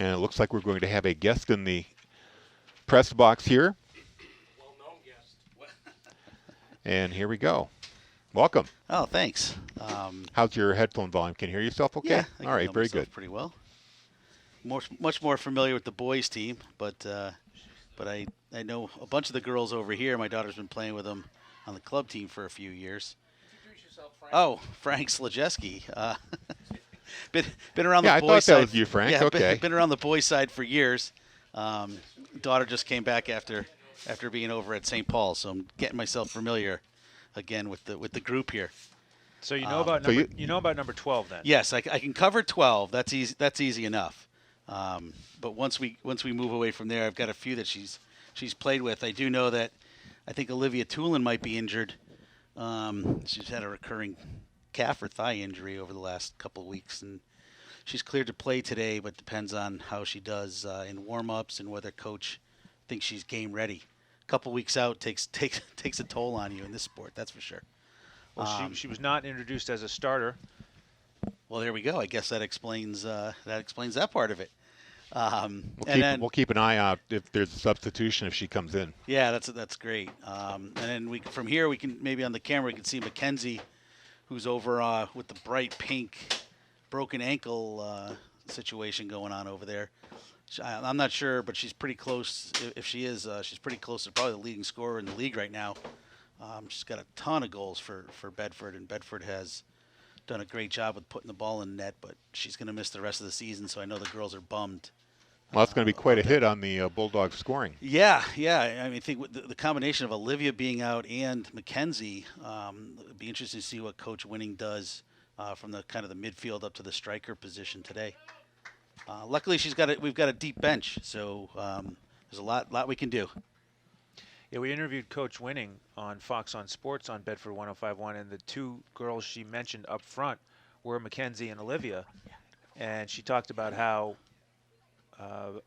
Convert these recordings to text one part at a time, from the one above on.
And it looks like we're going to have a guest in the press box here. Well-known guest. And here we go. Welcome. Oh, thanks. How's your headphone volume? Can you hear yourself okay? Yeah, I All can right, hear very myself good. pretty well. Much more familiar with the boys team, but I know a bunch of the girls over here. My daughter's been playing with them on the club team for a few years. Introduce yourself, Frank. Oh, Frank Slajeski. Been around Yeah, the I boys thought that side. was you, Frank. Yeah, Okay. been around the boys side for years. Daughter just came back after being over at St. Paul, so I'm getting myself familiar again with the group here. So you know about so number you know about number 12 then. Yes, I can cover 12. That's easy. That's easy enough. But once we move away from there, I've got a few that she's played with. I do know that I think Olivia Tulin might be injured. She's had a recurring calf or thigh injury over the last couple of weeks, and she's cleared to play today, but depends on how she does in warm-ups and whether coach thinks she's game ready. A couple weeks out takes a toll on you in this sport, that's for sure. Well, she was not introduced as a starter. Well, there we go. I guess that explains that part of it. We'll keep an eye out if there's a substitution if she comes in. Yeah, that's great. And then from here we can maybe on the camera we can see Mackenzie, who's over with the bright pink broken ankle situation going on over there. I'm not sure, but she's pretty close. If she is, she's pretty close to probably the leading scorer in the league right now. She's got a ton of goals for Bedford, and Bedford has done a great job with putting the ball in net, but she's going to miss the rest of the season, so I know the girls are bummed. Well, that's going to be quite a hit on the Bulldogs scoring. Yeah. I mean, I think with the combination of Olivia being out and Mackenzie, it'd be interesting to see what Coach Winning does from the kind of the midfield up to the striker position today. Luckily, we've got a deep bench, so there's a lot we can do. Yeah, we interviewed Coach Winning on Fox on Sports on Bedford 105.1, and the two girls she mentioned up front were Mackenzie and Olivia, and she talked about how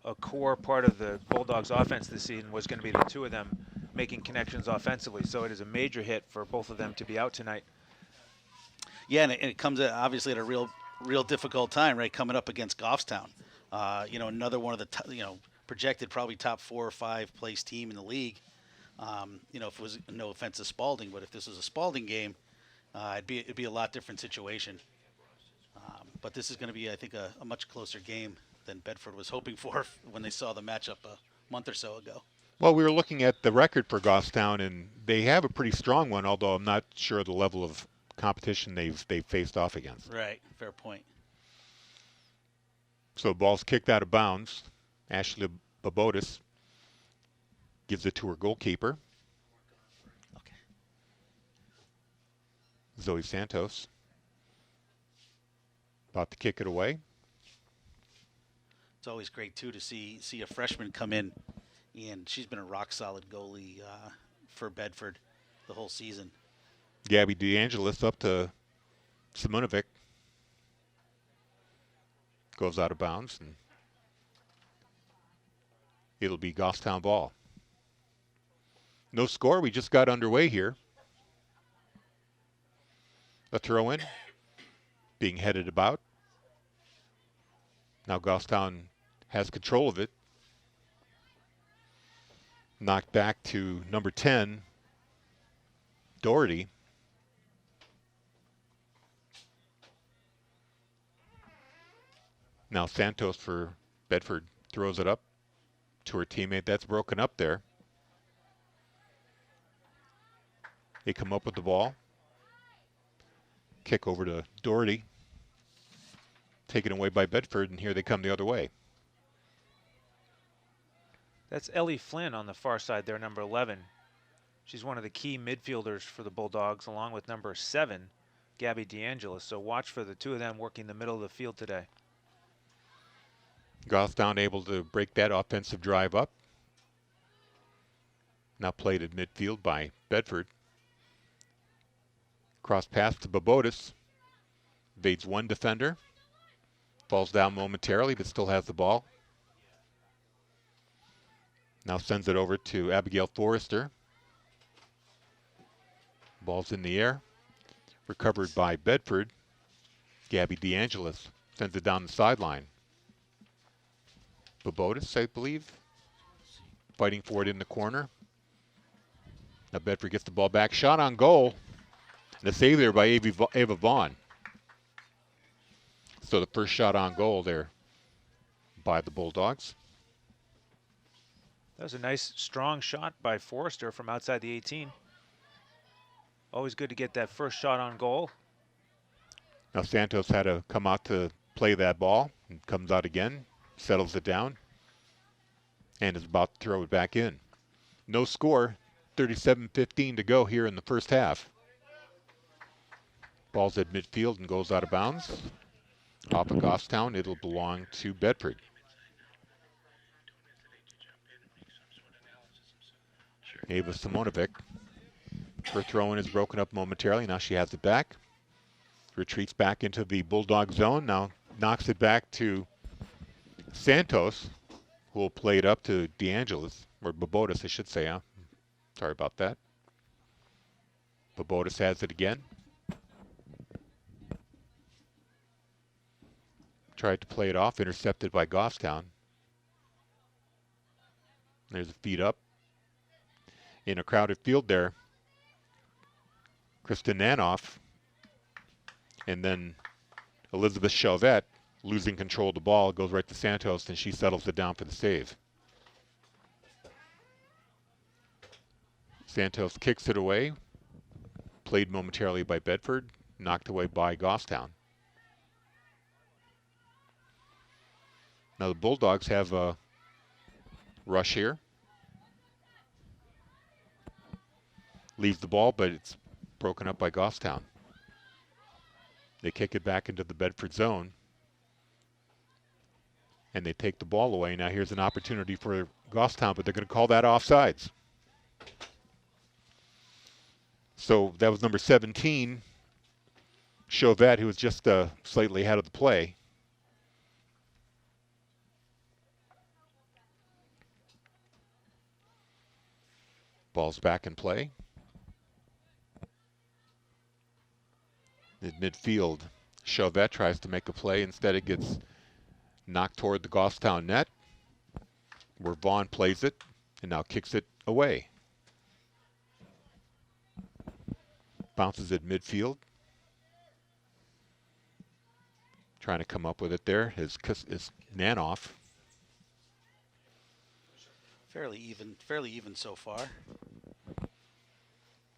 a core part of the Bulldogs offense this season was going to be the two of them making connections offensively. So it is a major hit for both of them to be out tonight. Yeah, and it comes obviously at a real difficult time, right? Coming up against Goffstown, another one of the projected probably top 4 or 5 place team in the league. If it was no offense to Spalding, but if this was a Spalding game, it'd be a lot different situation. But this is going to be, I think, a much closer game than Bedford was hoping for when they saw the matchup a month or so ago. Well, we were looking at the record for Goffstown, and they have a pretty strong one, although I'm not sure the level of competition they've faced off against. Right, fair point. So the ball's kicked out of bounds. Ashley Babotis gives it to her goalkeeper, Okay. Zoe Santos. About to kick it away. It's always great too to see a freshman come in, and she's been a rock solid goalie for Bedford the whole season. Gabby DeAngelis up to Simonovic. Goes out of bounds, and it'll be Goffstown ball. No score. We just got underway here. A throw in being headed about. Now Goffstown has control of it. Knocked back to number 10, Doherty. Now Santos for Bedford throws it up to her teammate. That's broken up there. They come up with the ball. Kick over to Doherty. Taken away by Bedford, and here they come the other way. That's Ellie Flynn on the far side there, number 11. She's one of the key midfielders for the Bulldogs, along with number 7, Gabby DeAngelis. So watch for the two of them working the middle of the field today. Goffstown able to break that offensive drive up. Now played at midfield by Bedford. Cross pass to Babotis. Evades one defender. Falls down momentarily, but still has the ball. Now sends it over to Abigail Forrester. Ball's in the air. Recovered by Bedford. Gabby DeAngelis sends it down the sideline. Bobotis, I believe, fighting for it in the corner. Now Bedford gets the ball back. Shot on goal. And a save there by Ava Vaughn. So the first shot on goal there by the Bulldogs. That was a nice, strong shot by Forrester from outside the 18. Always good to get that first shot on goal. Now Santos had to come out to play that ball. And comes out again, settles it down, and is about to throw it back in. No score, 37-15 to go here in the first half. Ball's at midfield and goes out of bounds. Off of Goffstown, it'll belong to Bedford. Ava Simonovic. Her throw-in is broken up momentarily. Now she has it back. Retreats back into the Bulldog zone. Now knocks it back to Santos, who will play it up to DeAngelis, or Bobotis, I should say. Huh? Sorry about that. Bobotis has it again. Tried to play it off, intercepted by Goffstown. There's a feed up. In a crowded field there, Kristen Nanoff, and then Elizabeth Chauvette losing control of the ball, goes right to Santos, and she settles it down for the save. Santos kicks it away, played momentarily by Bedford, knocked away by Goffstown. Now the Bulldogs have a rush here. Leaves the ball, but it's broken up by Goffstown. They kick it back into the Bedford zone. And they take the ball away. Now here's an opportunity for Goffstown, but they're going to call that offsides. So that was number 17, Chauvette, who was just slightly ahead of the play. Ball's back in play. In midfield, Chauvette tries to make a play. Instead, it gets knocked toward the Goffstown net, where Vaughn plays it and now kicks it away. Bounces at midfield. Trying to come up with it there is Nanoff. Fairly even so far.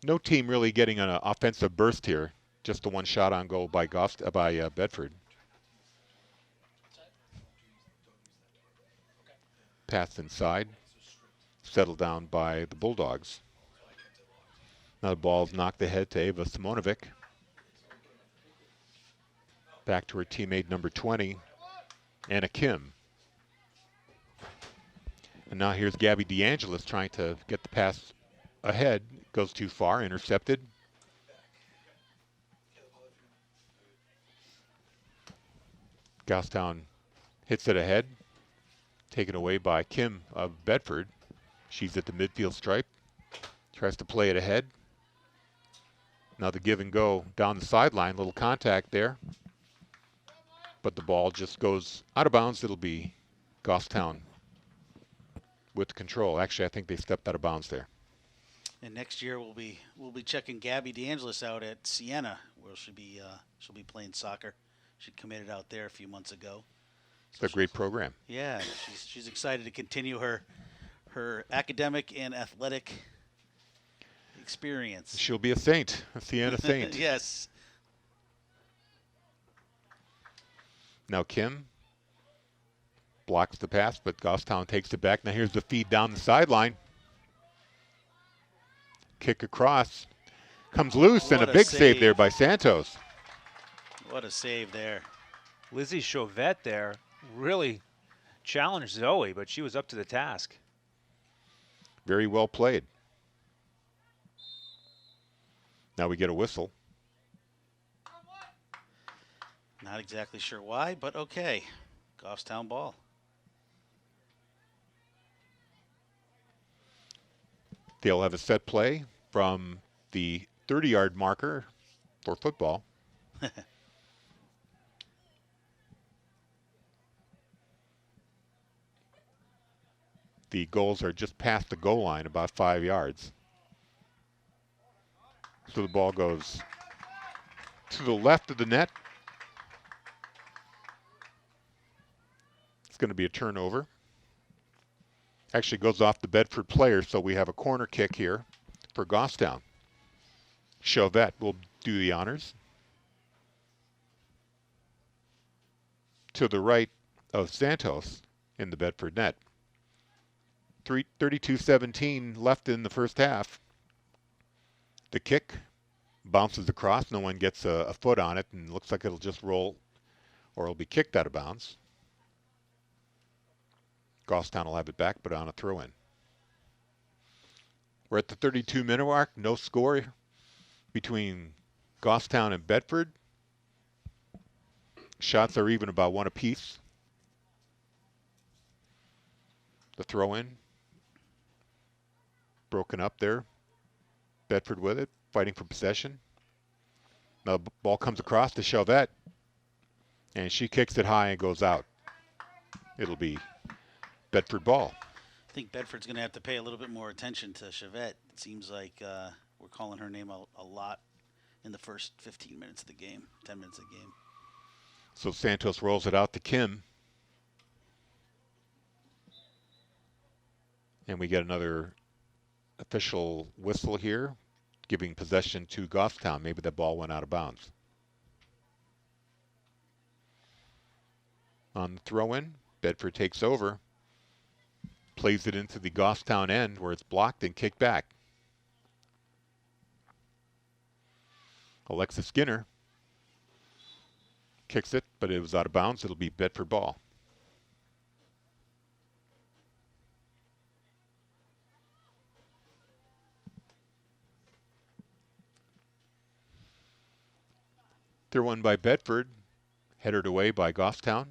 No team really getting an offensive burst here. Just the one shot on goal by Bedford. Pass inside. Settled down by the Bulldogs. Now the ball's knocked ahead to Ava Simonovic. Back to her teammate number 20, Anna Kim. And now here's Gabby DeAngelis trying to get the pass ahead. Goes too far, intercepted. Goffstown hits it ahead. Taken away by Kim of Bedford. She's at the midfield stripe. Tries to play it ahead. Now the give and go down the sideline. Little contact there. But the ball just goes out of bounds. It'll be Goffstown with control. Actually, I think they stepped out of bounds there. And next year we'll be checking Gabby DeAngelis out at Siena, where she'll be playing soccer. She committed out there a few months ago. It's a great program. Yeah, she's excited to continue her academic and athletic experience. She'll be a saint, a Siena saint. Yes. Now Kim blocks the pass, but Goffstown takes it back. Now here's the feed down the sideline. Kick across. Comes loose, and a big save there by Santos. What a save there. Lizzie Chauvette there really challenged Zoe, but she was up to the task. Very well played. Now we get a whistle. Not exactly sure why, but okay. Goffstown ball. They'll have a set play from the 30-yard marker for football. The goals are just past the goal line, about 5 yards. So the ball goes to the left of the net. It's going to be a turnover. Actually goes off the Bedford player, so we have a corner kick here for Goffstown. Chauvette will do the honors. To the right of Santos in the Bedford net. 32-17 left in the first half. The kick bounces across. No one gets a foot on it, and looks like it'll just roll, or it'll be kicked out of bounds. Goffstown will have it back, but on a throw-in. We're at the 32-minute mark. No score between Goffstown and Bedford. Shots are even, about one apiece. The throw-in. Broken up there. Bedford with it, fighting for possession. Now the ball comes across to Chauvette, and she kicks it high and goes out. It'll be Bedford ball. I think Bedford's going to have to pay a little bit more attention to Chauvette. It seems like we're calling her name a lot in the first 15 minutes of the game, 10 minutes of the game. So Santos rolls it out to Kim. And we get another official whistle here, giving possession to Goffstown. Maybe the ball went out of bounds. On the throw-in, Bedford takes over, plays it into the Goffstown end where it's blocked and kicked back. Alexa Skinner kicks it, but it was out of bounds. It'll be Bedford ball. They're won by Bedford, headed away by Goffstown.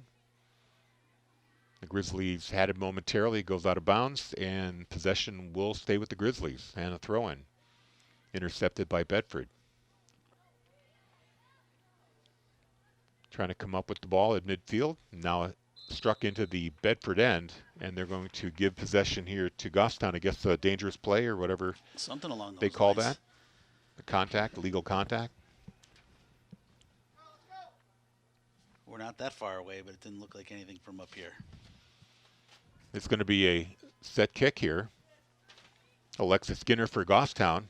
The Grizzlies had it momentarily, goes out of bounds, and possession will stay with the Grizzlies. And a throw-in, intercepted by Bedford. Trying to come up with the ball at midfield. Now struck into the Bedford end, and they're going to give possession here to Goffstown. I guess a dangerous play or whatever Something along those they call lines. that. The contact, legal contact. We're not that far away, but it didn't look like anything from up here. It's going to be a set kick here. Alexa Skinner for Goffstown,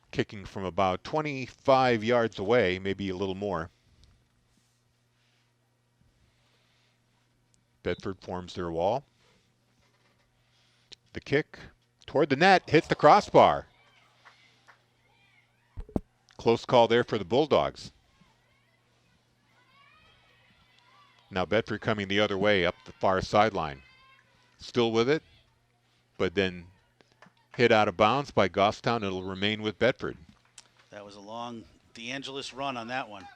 kicking from about 25 yards away, maybe a little more. Bedford forms their wall. The kick toward the net, hits the crossbar. Close call there for the Bulldogs. Now Bedford coming the other way up the far sideline. Still with it, but then hit out of bounds by Goffstown. It'll remain with Bedford. That was a long DeAngelis run on that one.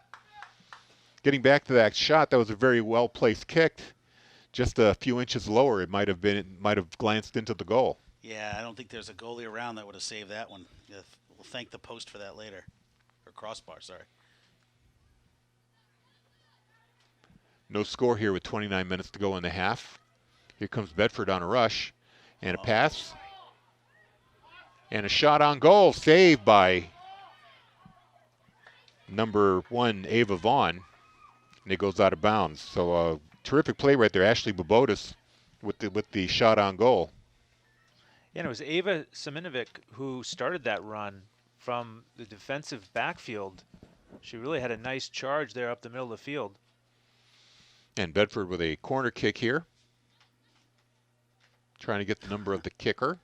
Getting back to that shot, that was a very well-placed kick. Just a few inches lower, it might have glanced into the goal. Yeah, I don't think there's a goalie around that would have saved that one. Yeah, we'll thank the post for that later. Or crossbar, sorry. No score here with 29 minutes to go in the half. Here comes Bedford on a rush. And a pass. And a shot on goal. Saved by number 1, Ava Vaughn. And it goes out of bounds. So a terrific play right there. Ashley Bobotis with the shot on goal. Yeah, and it was Ava Siminovic who started that run from the defensive backfield. She really had a nice charge there up the middle of the field. And Bedford with a corner kick here. Trying to get the number of the kicker.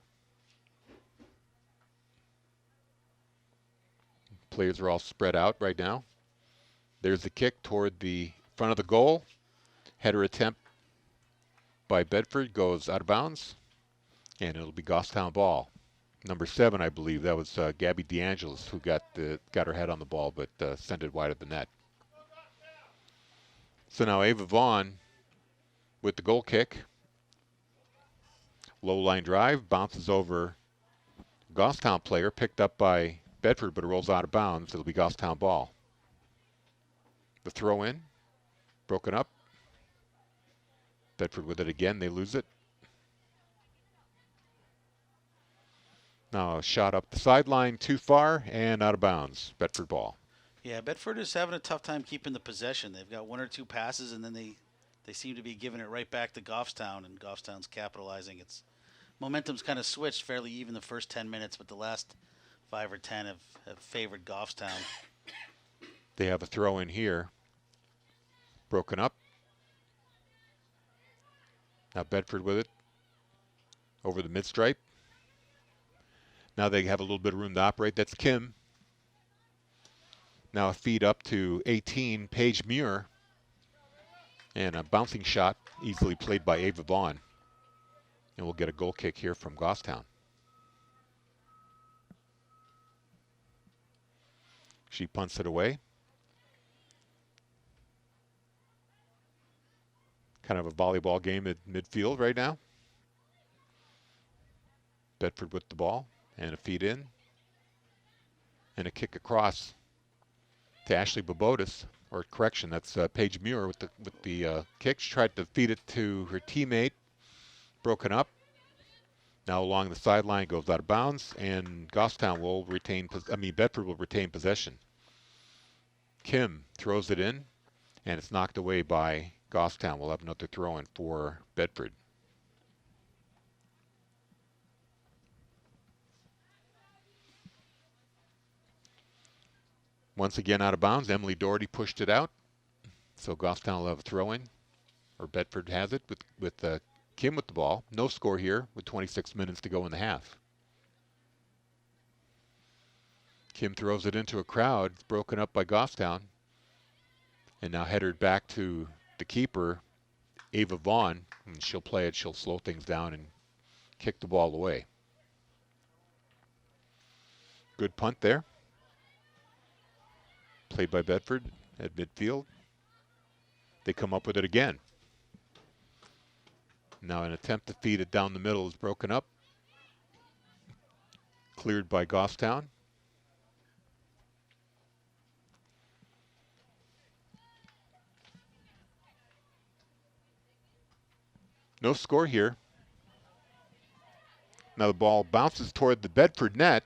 Players are all spread out right now. There's the kick toward the front of the goal. Header attempt by Bedford goes out of bounds. And it'll be Goffstown ball. Number 7, I believe. That was Gabby DeAngelis who got her head on the ball, but sent it wide of the net. So now Ava Vaughn with the goal kick. Low line drive, bounces over Goffstown player, picked up by Bedford, but it rolls out of bounds. It'll be Goffstown ball. The throw in, broken up. Bedford with it again, they lose it. Now a shot up the sideline too far and out of bounds. Bedford ball. Yeah, Bedford is having a tough time keeping the possession. They've got one or two passes, and then they seem to be giving it right back to Goffstown, and Goffstown's capitalizing. Its momentum's kind of switched fairly even the first 10 minutes, but the last 5 or 10 have favored Goffstown. They have a throw in here. Broken up. Now Bedford with it. Over the mid-stripe. Now they have a little bit of room to operate. That's Kim. Now a feed up to 18, Paige Muir. And a bouncing shot, easily played by Ava Vaughn. And we'll get a goal kick here from Goffstown. She punts it away. Kind of a volleyball game at midfield right now. Bedford with the ball and a feed in. And a kick across to Ashley Bobotis, or correction, that's Paige Muir with the kick. She tried to feed it to her teammate. Broken up. Now along the sideline, goes out of bounds, and Goffstown will retain. Bedford will retain possession. Kim throws it in, and it's knocked away by Goffstown. We'll have another throw in for Bedford. Once again out of bounds. Emily Doherty pushed it out, so Goffstown will have a throw in, or Bedford has it with Kim with the ball. No score here with 26 minutes to go in the half. Kim throws it into a crowd. It's broken up by Goffstown. And now headed back to the keeper, Ava Vaughn. And she'll play it. She'll slow things down and kick the ball away. Good punt there. Played by Bedford at midfield. They come up with it again. Now an attempt to feed it down the middle is broken up. Cleared by Goffstown. No score here. Now the ball bounces toward the Bedford net.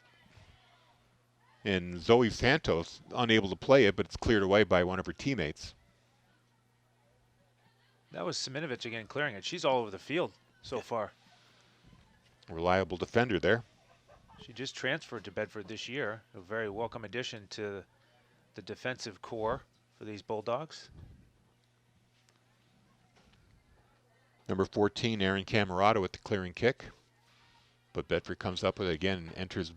And Zoe Santos unable to play it, but it's cleared away by one of her teammates. That was Siminovich again clearing it. She's all over the field so far. Reliable defender there. She just transferred to Bedford this year. A very welcome addition to the defensive core for these Bulldogs. Number 14, Erin Camerata with the clearing kick. But Bedford comes up with it again, enters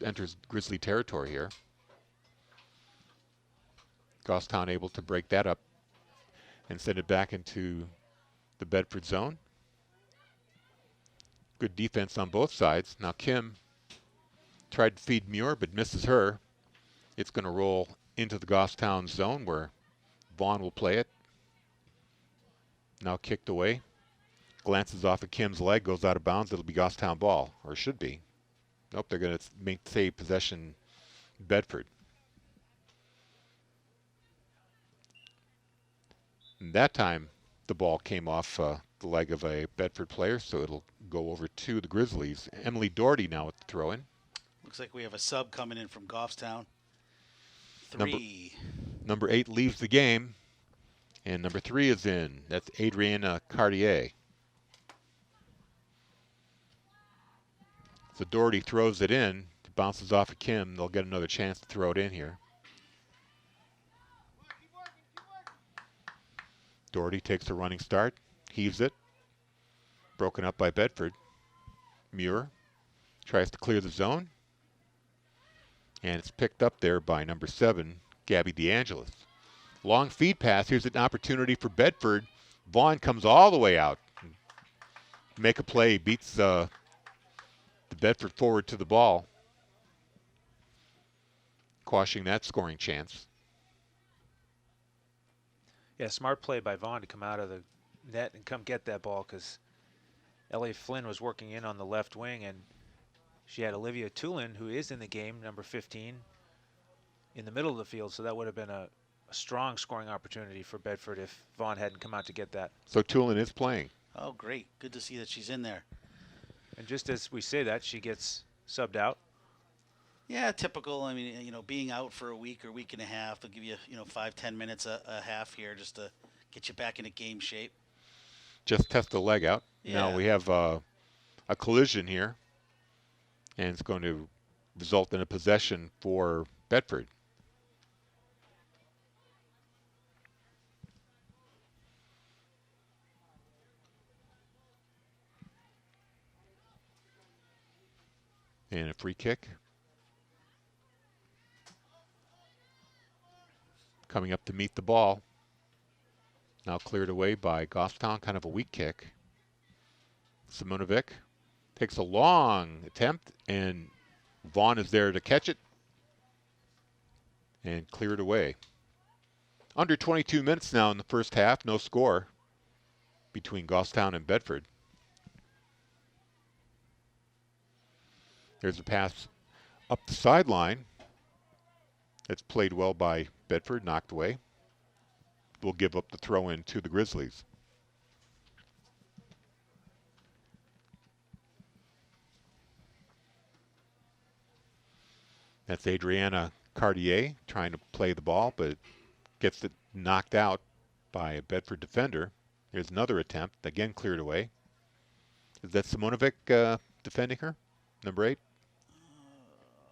enters Grizzly territory here. Goffstown able to break that up and send it back into the Bedford zone. Good defense on both sides. Now Kim tried to feed Muir, but misses her. It's going to roll into the Goffstown zone where Vaughn will play it. Now kicked away. Glances off of Kim's leg, goes out of bounds. It'll be Goffstown ball, or should be. Nope, they're going to save possession Bedford. And that time, the ball came off the leg of a Bedford player, so it'll go over to the Grizzlies. Emily Doherty now with the throw-in. Looks like we have a sub coming in from Goffstown. 3. Number 8 leaves the game, and number 3 is in. That's Adriana Cartier. So Doherty throws it in. It bounces off of Kim. They'll get another chance to throw it in here. Doherty takes a running start. Heaves it. Broken up by Bedford. Muir tries to clear the zone. And it's picked up there by number 7, Gabby DeAngelis. Long feed pass. Here's an opportunity for Bedford. Vaughn comes all the way out. Make a play. Beats the Bedford forward to the ball, quashing that scoring chance. Yeah, smart play by Vaughn to come out of the net and come get that ball, because Ellie Flynn was working in on the left wing, and she had Olivia Tulin, who is in the game, number 15, in the middle of the field, so that would have been a strong scoring opportunity for Bedford if Vaughn hadn't come out to get that. So Tulin is playing. Oh, great. Good to see that she's in there. And just as we say that, she gets subbed out. Yeah, typical. I mean, being out for a week or week and a half, they'll give you, 5-10 minutes a half here just to get you back into game shape. Just test the leg out. Now Yeah. we have a collision here, and it's going to result in a possession for Bedford. And a free kick. Coming up to meet the ball. Now cleared away by Goffstown, kind of a weak kick. Simonovic takes a long attempt, and Vaughn is there to catch it and cleared away. Under 22 minutes now in the first half, no score between Goffstown and Bedford. There's a pass up the sideline. It's played well by Bedford, knocked away. Will give up the throw in to the Grizzlies. That's Adriana Cartier trying to play the ball, but gets it knocked out by a Bedford defender. Here's another attempt, again cleared away. Is that Simonovic defending her? Number 8?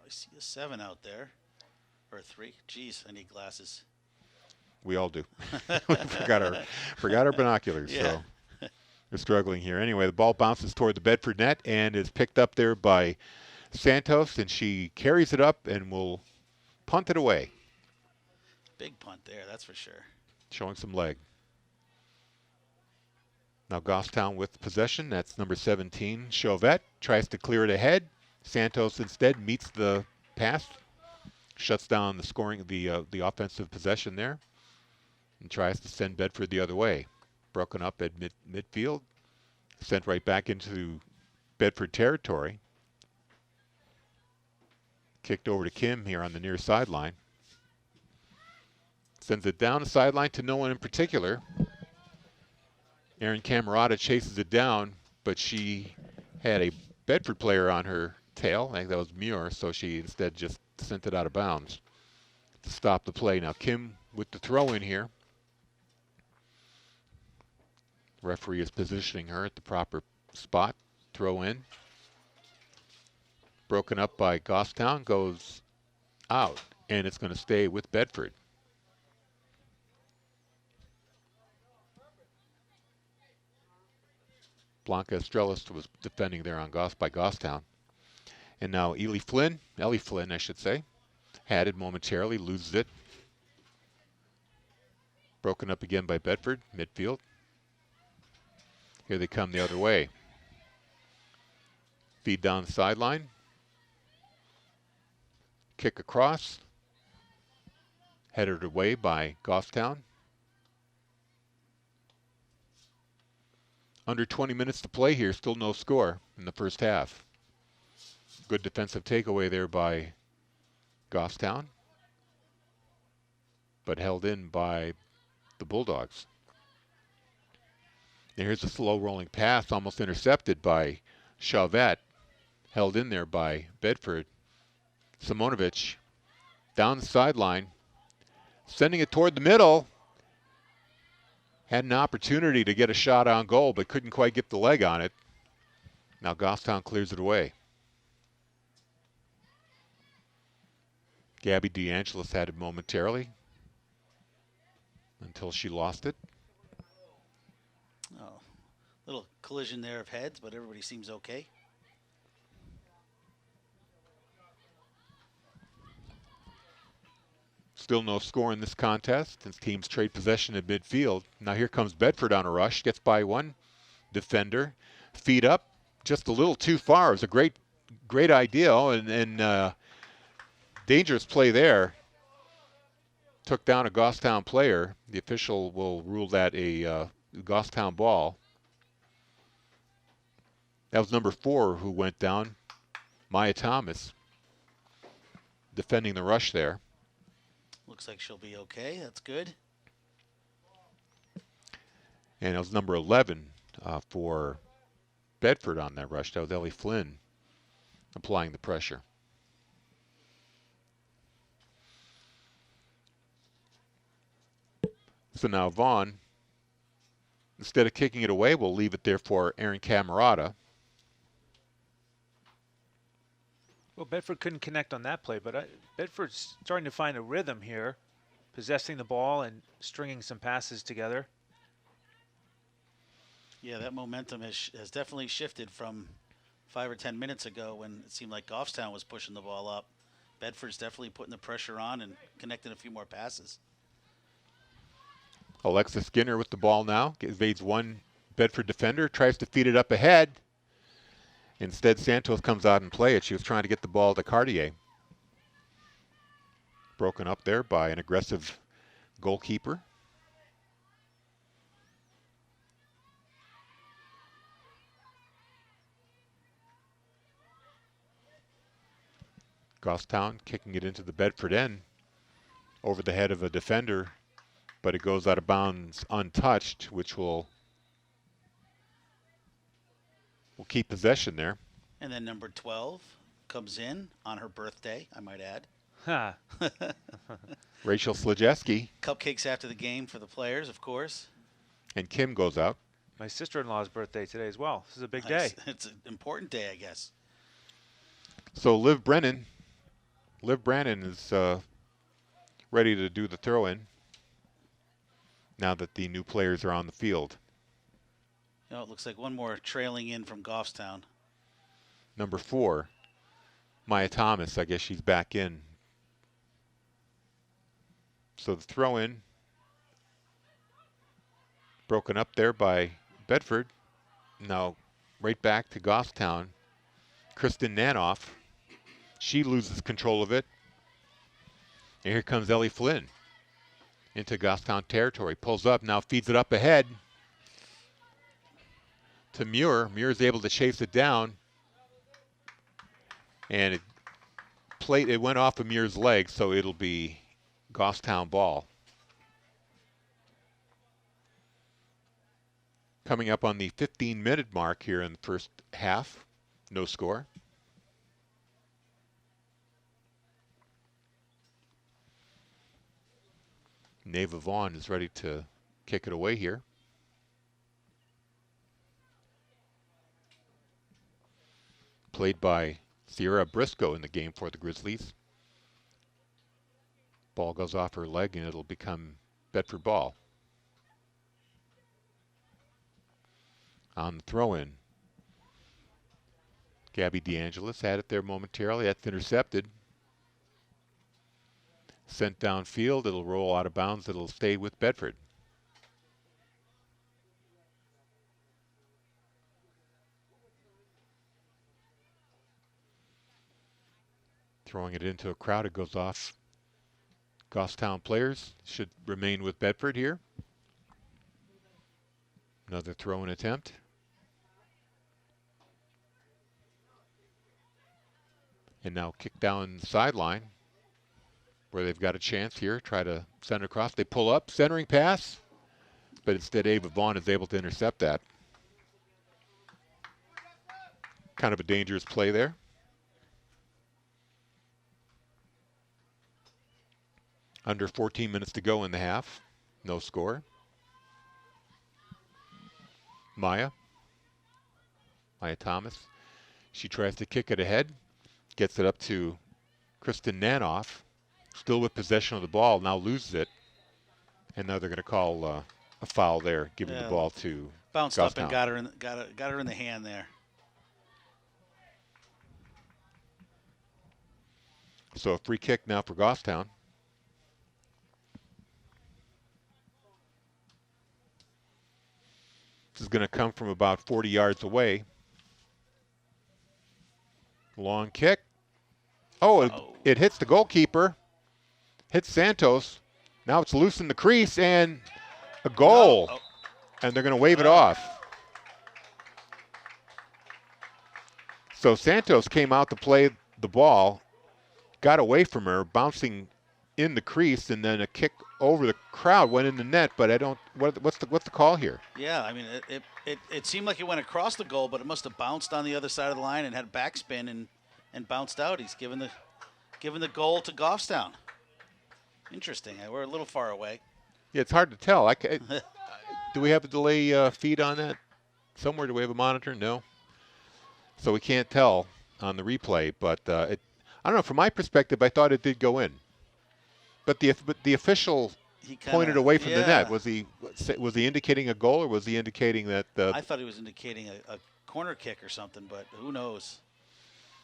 I see a 7 out there. Or a 3. Jeez, I need glasses. We all do. We forgot our binoculars, Yeah. so we're struggling here. Anyway, the ball bounces toward the Bedford net and is picked up there by Santos, and she carries it up and will punt it away. Big punt there, that's for sure. Showing some leg. Now Goffstown with possession. That's number 17, Chauvette. Tries to clear it ahead. Santos instead meets the pass. Shuts down the scoring, the offensive possession there. And tries to send Bedford the other way. Broken up at midfield. Sent right back into Bedford territory. Kicked over to Kim here on the near sideline. Sends it down the sideline to no one in particular. Erin Camerata chases it down, but she had a Bedford player on her tail. I think that was Muir, so she instead just sent it out of bounds to stop the play. Now Kim with the throw in here. Referee is positioning her at the proper spot. Throw in. Broken up by Goffstown, goes out, and it's going to stay with Bedford. Blanca Estrelis was defending there on by Goffstown. And now Ellie Flynn, I should say, had it momentarily, loses it. Broken up again by Bedford, midfield. Here they come the other way. Feed down the sideline. Kick across. Headed away by Goffstown. Under 20 minutes to play here, still no score in the first half. Good defensive takeaway there by Goffstown, but held in by the Bulldogs. And here's a slow rolling pass, almost intercepted by Chauvette, held in there by Bedford. Simonovic down the sideline, sending it toward the middle. Had an opportunity to get a shot on goal, but couldn't quite get the leg on it. Now Goffstown clears it away. Gabby DeAngelis had it momentarily until she lost it. Oh, little collision there of heads, but everybody seems okay. Still no score in this contest since teams trade possession at midfield. Now here comes Bedford on a rush. Gets by one defender. Feet up. Just a little too far. It was a great idea and dangerous play there. Took down a Goffstown player. The official will rule that a Goffstown ball. That was number 4 who went down. Maya Thomas defending the rush there. Looks like she'll be okay. That's good. And it was number 11 for Bedford on that rush. That was Ellie Flynn applying the pressure. So now Vaughn, instead of kicking it away, will leave it there for Aaron Camerata. Well, Bedford couldn't connect on that play, but Bedford's starting to find a rhythm here, possessing the ball and stringing some passes together. Yeah, that momentum has definitely shifted from 5 or 10 minutes ago when it seemed like Goffstown was pushing the ball up. Bedford's definitely putting the pressure on and connecting a few more passes. Alexa Skinner with the ball now. Evades one Bedford defender. Tries to feed it up ahead. Instead, Santos comes out and play it. She was trying to get the ball to Cartier. Broken up there by an aggressive goalkeeper. Goffstown kicking it into the Bedford end over the head of a defender, but it goes out of bounds untouched, which will keep possession there. And then number 12 comes in on her birthday, I might add. Ha. Rachel Slajeski. Cupcakes after the game for the players, of course. And Kim goes out. My sister-in-law's birthday today as well. This is a big Nice. day. It's an important day, I guess. So Liv Brannon is ready to do the throw-in now that the new players are on the field. You know, it looks like one more trailing in from Goffstown. Number 4, Maya Thomas. I guess she's back in. So the throw-in broken up there by Bedford. Now right back to Goffstown. Kristen Nanoff. She loses control of it. And here comes Ellie Flynn into Goffstown territory. Pulls up, now feeds it up ahead to Muir. Muir's able to chase it down. And it went off of Muir's leg, so it'll be Goffstown ball. Coming up on the 15-minute mark here in the first half. No score. Neva Vaughn is ready to kick it away here. Played by Sierra Briscoe in the game for the Grizzlies. Ball goes off her leg and it'll become Bedford ball. On the throw-in, Gabby DeAngelis had it there momentarily. That's intercepted. Sent downfield. It'll roll out of bounds. It'll stay with Bedford. Throwing it into a crowd. It goes off. Goffstown players should remain with Bedford here. Another throw-in attempt. And now kick down the sideline where they've got a chance here. Try to send it across. They pull up, centering pass, but instead Ava Vaughn is able to intercept that. Kind of a dangerous play there. Under 14 minutes to go in the half. No score. Maya Thomas. She tries to kick it ahead. Gets it up to Kristen Nanoff. Still with possession of the ball. Now loses it. And now they're going to call a foul there, giving the ball to bounced Goffstown. up and got her in the hand there. So a free kick now for Goffstown. This is going to come from about 40 yards away. Long kick. Oh, it hits the goalkeeper. Hits Santos. Now it's loose in the crease and a goal. Oh. And they're going to wave it off. So Santos came out to play the ball, got away from her, bouncing in the crease, and then a kick over the crowd went in the net. But I don't. What's the call here? Yeah, I mean, it seemed like it went across the goal, but it must have bounced on the other side of the line and had backspin and bounced out. He's given the goal to Goffstown. Interesting. We're a little far away. Yeah, it's hard to tell. Do we have a delay feed on that somewhere? Do we have a monitor? No. So we can't tell on the replay. But I don't know. From my perspective, I thought it did go in. But the official pointed away from the net. Was he indicating a goal, or was he indicating that? I thought he was indicating a corner kick or something, but who knows?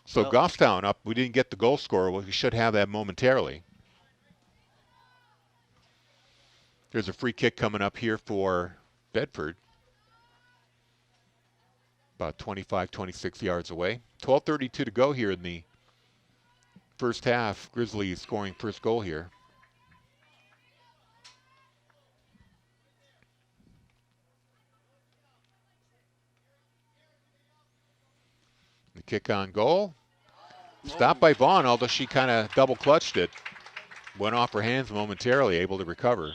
So Goffstown up. We didn't get the goal scorer. Well, we should have that momentarily. There's a free kick coming up here for Bedford. About 25, 26 yards away. 12:32 to go here in the first half. Grizzlies scoring first goal here. The kick on goal. Stopped by Vaughn, although she kind of double clutched it. Went off her hands momentarily, able to recover.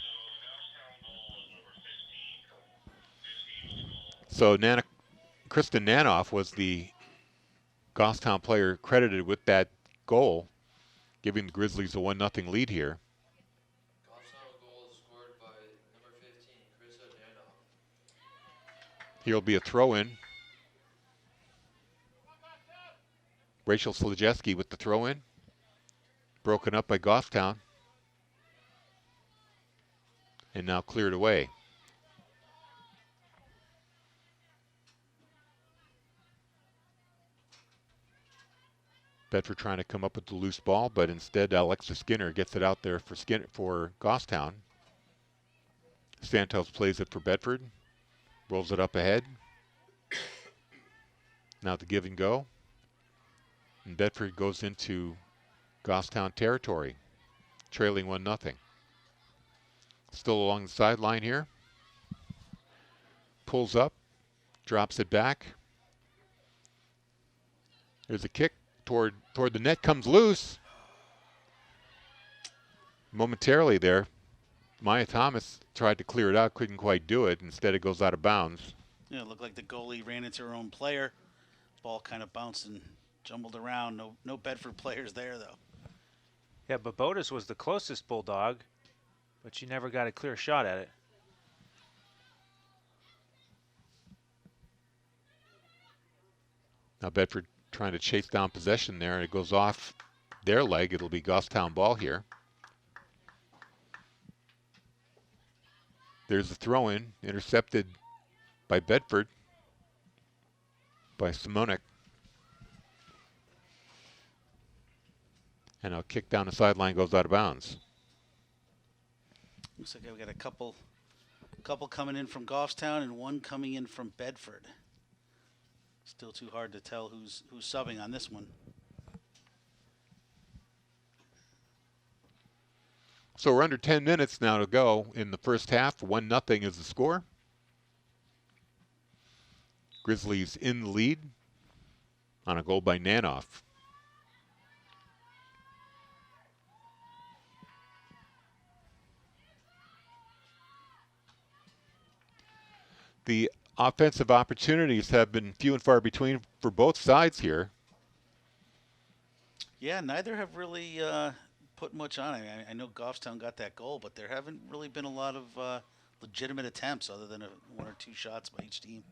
So Kristen Nanoff was the Goffstown player credited with that goal, giving the Grizzlies a 1-0 lead here. Goffstown goal is scored by number 15, Krista Nanoff. Here'll be a throw-in. Rachel Slajewski with the throw-in. Broken up by Goffstown. And now cleared away. Bedford trying to come up with the loose ball, but instead Alexa Skinner gets it out there for Goffstown. Santos plays it for Bedford. Rolls it up ahead. Now the give and go. And Bedford goes into Goffstown territory, trailing 1-0. Still along the sideline here. Pulls up, drops it back. There's a kick toward the net, comes loose. Momentarily there, Maya Thomas tried to clear it out, couldn't quite do it. Instead it goes out of bounds. Yeah, it looked like the goalie ran into her own player. Ball kind of bounced and jumbled around. No Bedford players there, though. Yeah, but Bodas was the closest Bulldog, but she never got a clear shot at it. Now Bedford trying to chase down possession there, and it goes off their leg. It'll be Goffstown ball here. There's a throw-in, intercepted by Bedford, by Simonek. And a kick down the sideline goes out of bounds. Looks like I've got a couple coming in from Goffstown and one coming in from Bedford. Still too hard to tell who's subbing on this one. So we're under 10 minutes now to go in the first half. 1-0 is the score. Grizzlies in the lead on a goal by Nanoff. The offensive opportunities have been few and far between for both sides here. Yeah, neither have really put much on it. I know Goffstown got that goal, but there haven't really been a lot of legitimate attempts other than one or two shots by each team.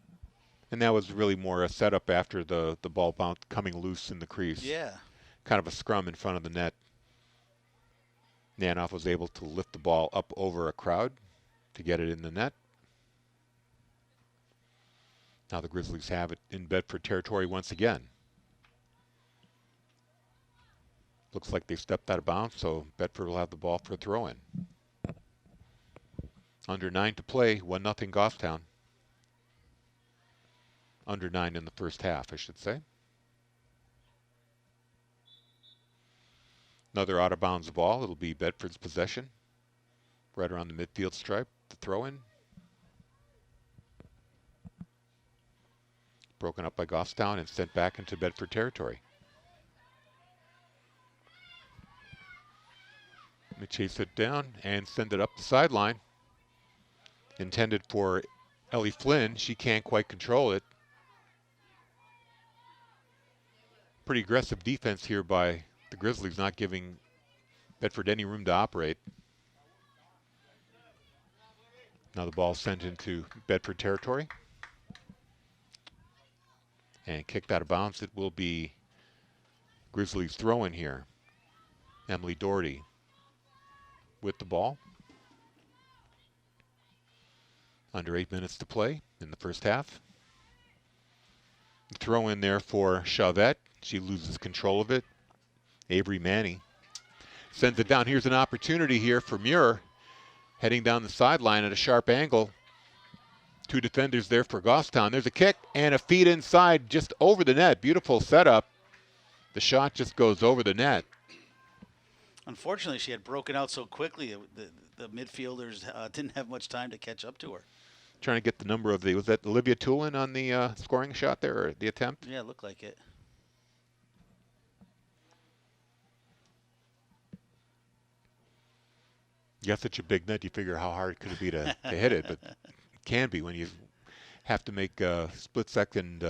And that was really more a setup after the ball bounced coming loose in the crease. Yeah. Kind of a scrum in front of the net. Nanoff was able to lift the ball up over a crowd to get it in the net. Now the Grizzlies have it in Bedford territory once again. Looks like they stepped out of bounds, so Bedford will have the ball for a throw-in. Under 9 to play, 1-0 Goffstown. Under 9 in the first half, I should say. Another out-of-bounds ball. It'll be Bedford's possession. Right around the midfield stripe, the throw-in. Broken up by Goffstown and sent back into Bedford territory. Let me chase it down and send it up the sideline. Intended for Ellie Flynn. She can't quite control it. Pretty aggressive defense here by the Grizzlies, not giving Bedford any room to operate. Now the ball sent into Bedford territory. And kicked out of bounds. It will be Grizzlies throw in here. Emily Doherty with the ball. Under 8 minutes to play in the first half. Throw in there for Chavette. She loses control of it. Avery Manny sends it down. Here's an opportunity here for Muir. Heading down the sideline at a sharp angle. Two defenders there for Goffstown. There's a kick and a feed inside just over the net. Beautiful setup. The shot just goes over the net. Unfortunately, she had broken out so quickly, the midfielders didn't have much time to catch up to her. Trying to get the number of was that Olivia Tulin on the scoring shot there, or the attempt? Yeah, it looked like it. You got such a big net, you figure how hard could it be to hit it, but it can be when you have to make a split-second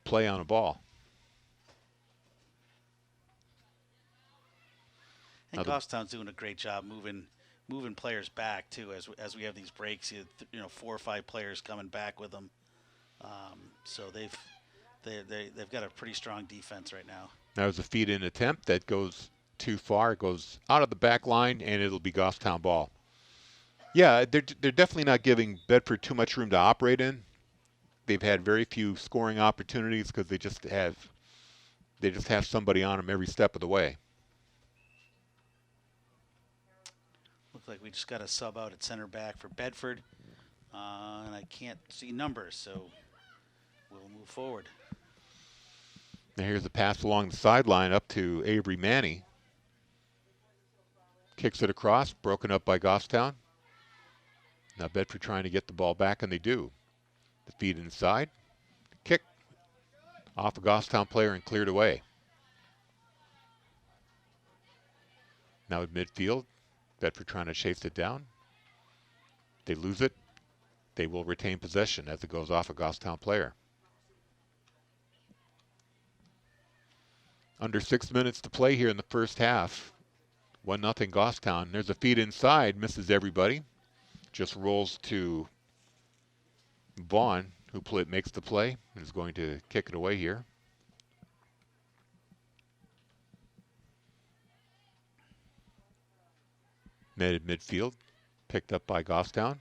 play on a ball. And Goffstown's doing a great job moving players back too. As we have these breaks, 4 or 5 players coming back with them. So they've got a pretty strong defense right now. That was a feed-in attempt that goes too far. It goes out of the back line, and it'll be Goffstown ball. Yeah, they're definitely not giving Bedford too much room to operate in. They've had very few scoring opportunities because they just have somebody on them every step of the way. Looks like we just got a sub out at center back for Bedford, and I can't see numbers, so we'll move forward. Now here's a pass along the sideline up to Avery Manny. Kicks it across, broken up by Goffstown. Now Bedford trying to get the ball back, and they do. The feed inside. Kick off a Goffstown player and cleared away. Now at midfield, Bedford trying to chase it down. They lose it. They will retain possession as it goes off a Goffstown player. Under 6 minutes to play here in the first half. 1-0 Goffstown. There's a feed inside, misses everybody. Just rolls to Vaughn, who makes the play and is going to kick it away here. Midfield, picked up by Goffstown.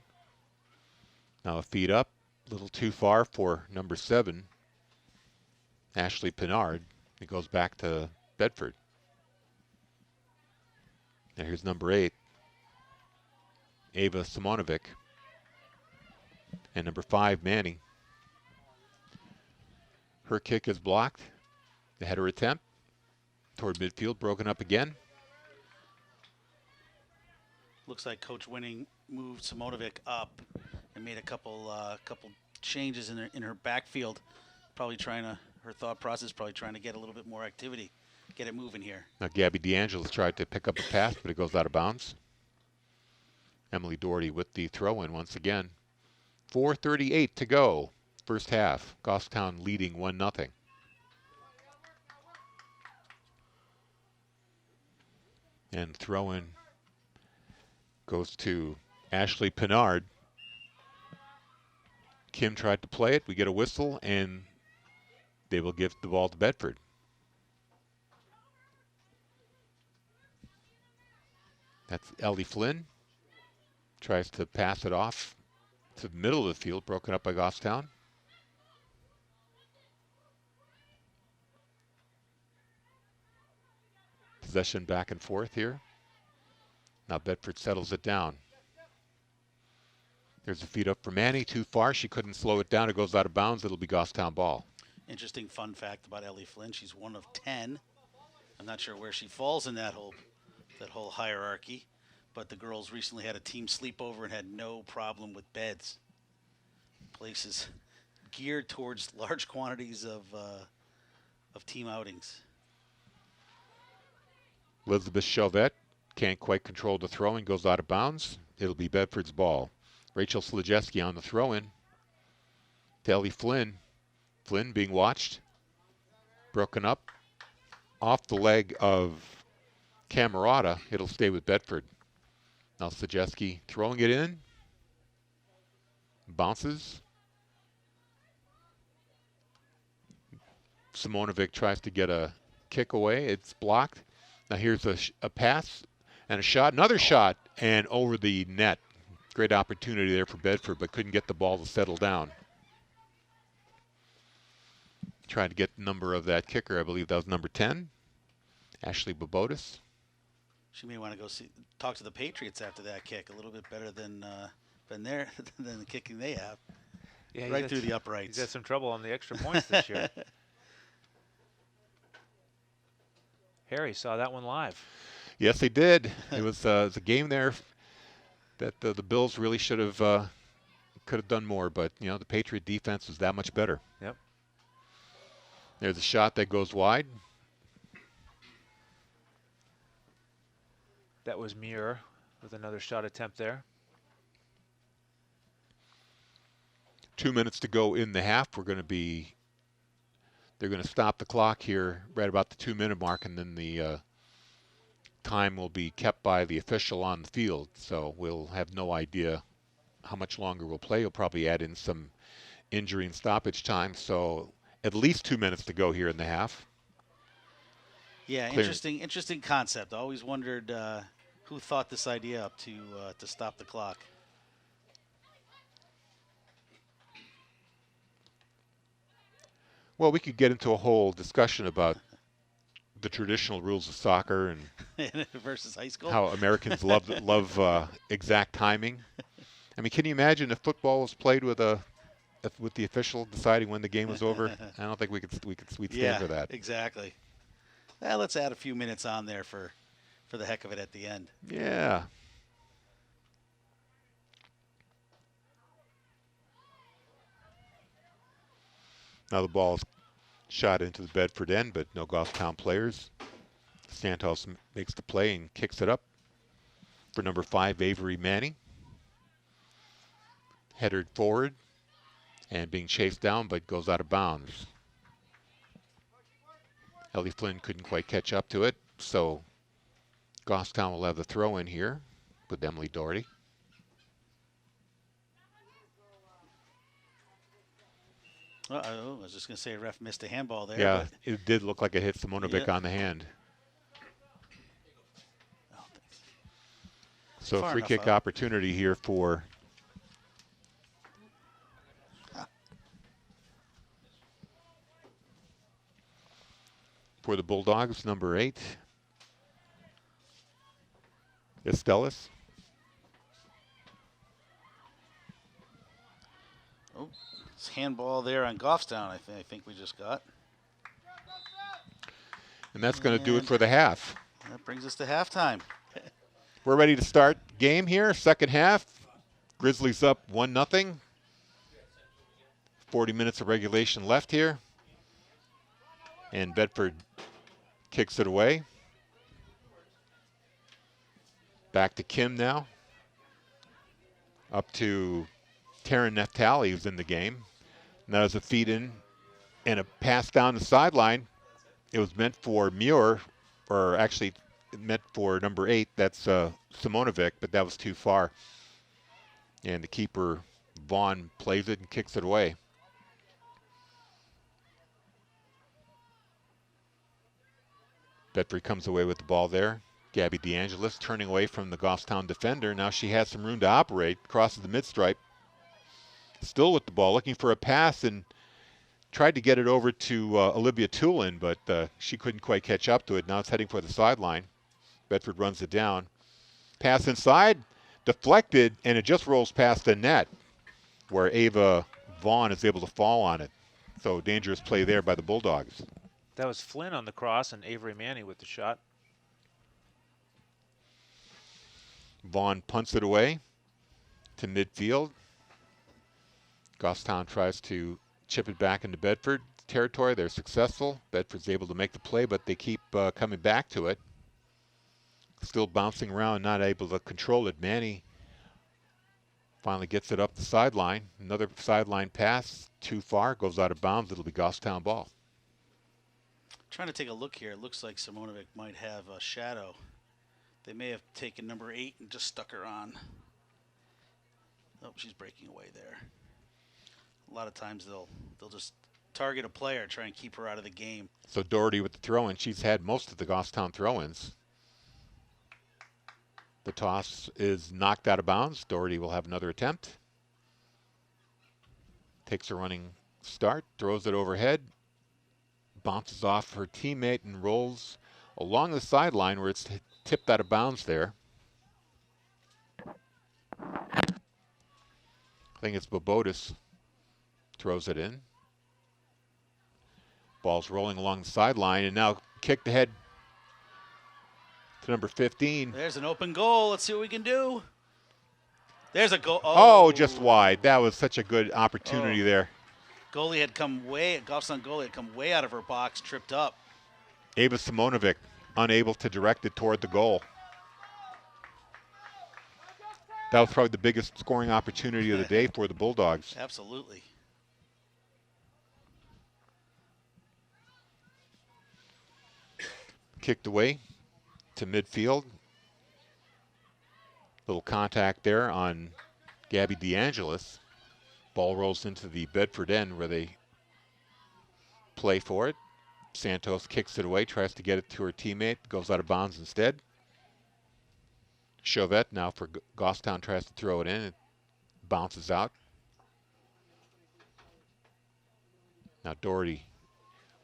Now a feed up, a little too far for number 7, Ashley Pinard. It goes back to Bedford. Now here's number 8, Ava Simonovic. And number 5, Manny. Her kick is blocked. The header attempt toward midfield, broken up again. Looks like Coach Winning moved Simonovic up and made a couple changes in her backfield. Her thought process probably trying to get a little bit more activity, get it moving here. Now Gabby DeAngelis tried to pick up a pass, but it goes out of bounds. Emily Doherty with the throw-in once again. 4:38 to go, first half. Goffstown leading 1-0. And throw-in goes to Ashley Pinard. Kim tried to play it. We get a whistle, and they will give the ball to Bedford. That's Ellie Flynn. Tries to pass it off to the middle of the field, broken up by Goffstown. Possession back and forth here. Now Bedford settles it down. There's a feed up for Manny, too far. She couldn't slow it down. It goes out of bounds. It'll be Goffstown ball. Interesting fun fact about Ellie Flynn. She's 1 of 10. I'm not sure where she falls in that whole hierarchy, but the girls recently had a team sleepover and had no problem with beds. Place is geared towards large quantities of team outings. Elizabeth Chauvette can't quite control the throw and goes out of bounds. It'll be Bedford's ball. Rachel Slajewski on the throw-in to Ellie Flynn. Flynn being watched. Broken up off the leg of Camerata. It'll stay with Bedford. Now Slajewski throwing it in. Bounces. Simonovic tries to get a kick away. It's blocked. Now here's a pass and a shot. Another shot and over the net. Great opportunity there for Bedford, but couldn't get the ball to settle down. Trying to get the number of that kicker. I believe that was number 10, Ashley Bobotis. She may want to go talk to the Patriots after that kick. A little bit better than than the kicking they have. Yeah, right through the uprights. He's had some trouble on the extra points this year. Harry saw that one live. Yes, they did. It was a game there that the Bills really should have could have done more, but you know the Patriot defense was that much better. Yep. There's a shot that goes wide. That was Muir with another shot attempt there. 2 minutes to go in the half. They're going to stop the clock here right about the 2-minute mark, and then the time will be kept by the official on the field. So we'll have no idea how much longer we'll play. He'll probably add in some injury and stoppage time. So at least 2 minutes to go here in the half. Yeah, interesting concept. I always wondered who thought this idea up to stop the clock. Well, we could get into a whole discussion about the traditional rules of soccer and versus high school. How Americans love exact timing. I mean, can you imagine if football was played with the official deciding when the game was over? I don't think we'd stand for that. Exactly. Well, let's add a few minutes on there for the heck of it at the end. Yeah. Now the ball is shot into the Bedford end, but no Goffstown players. Santos makes the play and kicks it up for number 5, Avery Manning. Headed forward and being chased down, but goes out of bounds. Ellie Flynn couldn't quite catch up to it, so Goffstown will have the throw in here with Emily Doherty. I was just going to say ref missed a handball there. Yeah, it did look like it hit Simonovic on the hand. Oh, so Far free enough kick out. opportunity here for the Bulldogs, number 8, Estellas. Oh, it's handball there on Goffstown, I think we just got. And that's going to do it for the half. That brings us to halftime. We're ready to start game here, second half. Grizzlies up 1-0. 40 minutes of regulation left here. And Bedford kicks it away. Back to Kim now. Up to Taryn Neftali, who's in the game. And that was a feed in and a pass down the sideline. It was meant for Muir, or actually meant for number 8. That's Simonovic, but that was too far. And the keeper, Vaughn, plays it and kicks it away. Bedford comes away with the ball there. Gabby DeAngelis turning away from the Goffstown defender. Now she has some room to operate. Crosses the mid-stripe. Still with the ball, looking for a pass and tried to get it over to Olivia Tulin, but she couldn't quite catch up to it. Now it's heading for the sideline. Bedford runs it down. Pass inside, deflected, and it just rolls past the net where Ava Vaughn is able to fall on it. So dangerous play there by the Bulldogs. That was Flynn on the cross and Avery Manning with the shot. Vaughn punts it away to midfield. Goffstown tries to chip it back into Bedford territory. They're successful. Bedford's able to make the play, but they keep coming back to it. still bouncing around, not able to control it. Manny finally gets it up the sideline. Another sideline pass, too far, goes out of bounds. It'll be Goffstown ball. Trying to take a look here. It looks like Simonovic might have a shadow. They may have taken number 8 and just stuck her on. Oh, she's breaking away there. A lot of times they'll just target a player, try and keep her out of the game. So Doherty with the throw-in. She's had most of the Goffstown throw-ins. The toss is knocked out of bounds. Doherty will have another attempt. Takes a running start, throws it overhead, bounces off her teammate and rolls along the sideline where it's tipped out of bounds there. I think it's Bobotis throws it in. Ball's rolling along the sideline and now kicked ahead to number 15. There's an open goal. Let's see what we can do. There's a goal. Oh, just wide. That was such a good opportunity there. Goalie had come way, Goffstown goalie had come way out of her box, tripped up. Ava Simonovic unable to direct it toward the goal. That was probably the biggest scoring opportunity of the day for the Bulldogs. Absolutely. Kicked away to midfield. Little contact there on Gabby DeAngelis. Ball rolls into the Bedford end where they play for it. Santos kicks it away, tries to get it to her teammate, goes out of bounds instead. Chauvette now for Goffstown tries to throw it in. It bounces out. Now Doherty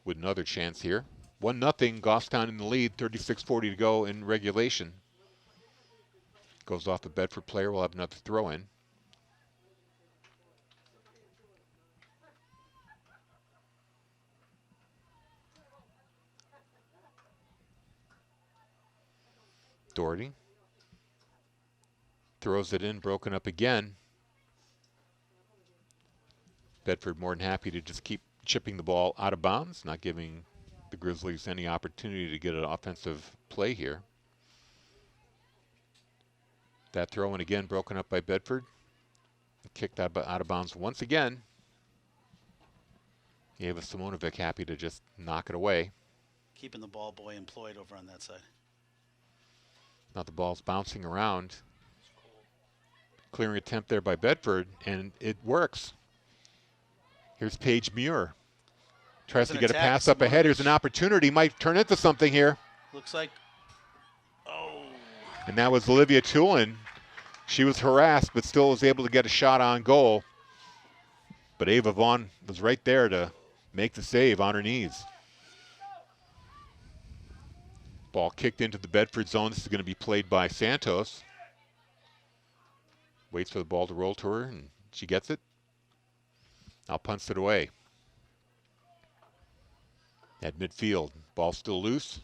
with another chance here. 1-0, Goffstown in the lead, 36:40 to go in regulation. Goes off the Bedford player, we'll have another throw in. Doherty throws it in, broken up again. Bedford more than happy to just keep chipping the ball out of bounds, not giving the Grizzlies any opportunity to get an offensive play here. That throw in again, broken up by Bedford. Kicked out of bounds once again. Ava Simonovic happy to just knock it away. Keeping the ball boy employed over on that side. Now the ball's bouncing around. Clearing attempt there by Bedford, and it works. Here's Paige Muir. Tries to get a pass up ahead. Here's an opportunity. Might turn into something here. Looks like. Oh. And that was Olivia Tulin. She was harassed, but still was able to get a shot on goal. But Ava Vaughn was right there to make the save on her knees. Ball kicked into the Bedford zone. This is going to be played by Santos. Waits for the ball to roll to her, and she gets it. Now punts it away. At midfield, ball still loose.